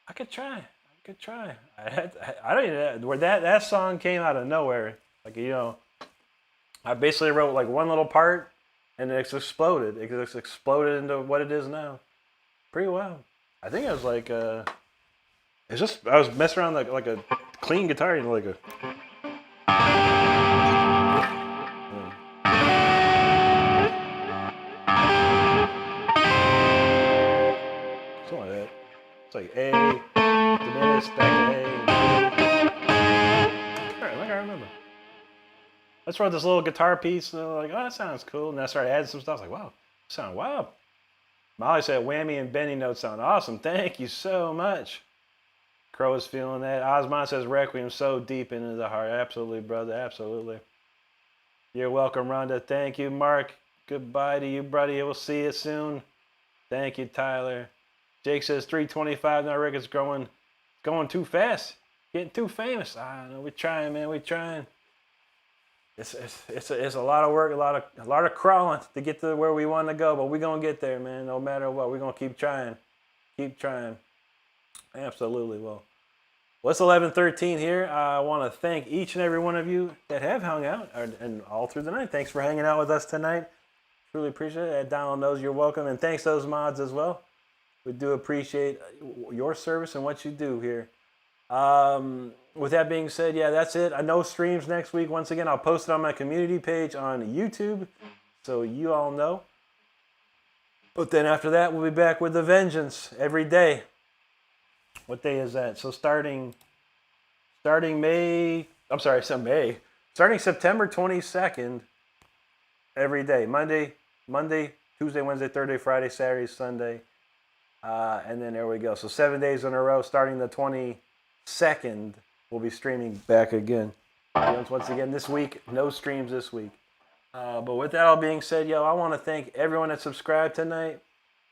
A: I could try. I don't even where that song came out of nowhere. Like, you know, I basically wrote like one little part, and it exploded. It just exploded into what it is now. Pretty wild. I think it was like it's just I was messing around like a clean guitar, and like a. Something like that. It's like A, diminished, back to A. I can't remember. I just wrote this little guitar piece, and like, oh, that sounds cool. And I started adding some stuff. I was like, wow, sound wow. Molly said whammy and bending notes sound awesome. Thank you so much. Crow is feeling that. Osmond says Requiem so deep into the heart. Absolutely, brother. Absolutely. You're welcome, Rhonda. Thank you, Mark. Goodbye to you, buddy. We'll see you soon. Thank you, Tyler. Jake says 325 now. Rick is going too fast. Getting too famous. I don't know. We're trying, man. We're trying. It's a lot of work, a lot of crawling to get to where we want to go, but we're gonna get there, man. No matter what, we're gonna keep trying. Absolutely. Well, it's 11:13 here. I want to thank each and every one of you that have hung out and all through the night. Thanks for hanging out with us tonight. Truly appreciate it. Donald knows you're welcome, and thanks to those mods as well. We do appreciate your service and what you do here. With that being said, yeah, that's it. I know streams next week. Once again, I'll post it on my community page on YouTube, so you all know. But then after that, we'll be back with the vengeance every day. What day is that? So starting May. Starting September 22nd, every day. Monday, Tuesday, Wednesday, Thursday, Friday, Saturday, Sunday. And then there we go. So 7 days in a row, starting the 22nd. We'll be streaming back again. Once again, this week, no streams this week. But with that all being said, I want to thank everyone that subscribed tonight.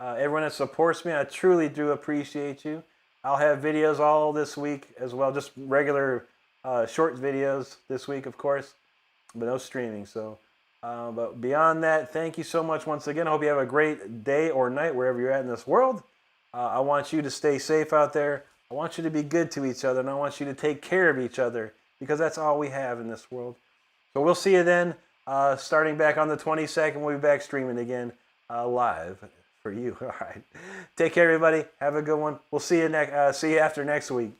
A: Everyone that supports me, I truly do appreciate you. I'll have videos all this week as well, just regular short videos this week, of course, but no streaming. So, but beyond that, thank you so much once again. I hope you have a great day or night wherever you're at in this world. I want you to stay safe out there. I want you to be good to each other, and I want you to take care of each other, because that's all we have in this world. So we'll see you then. Starting back on the 22nd, we'll be back streaming again live for you. All right. Take care, everybody. Have a good one. We'll see you after next week.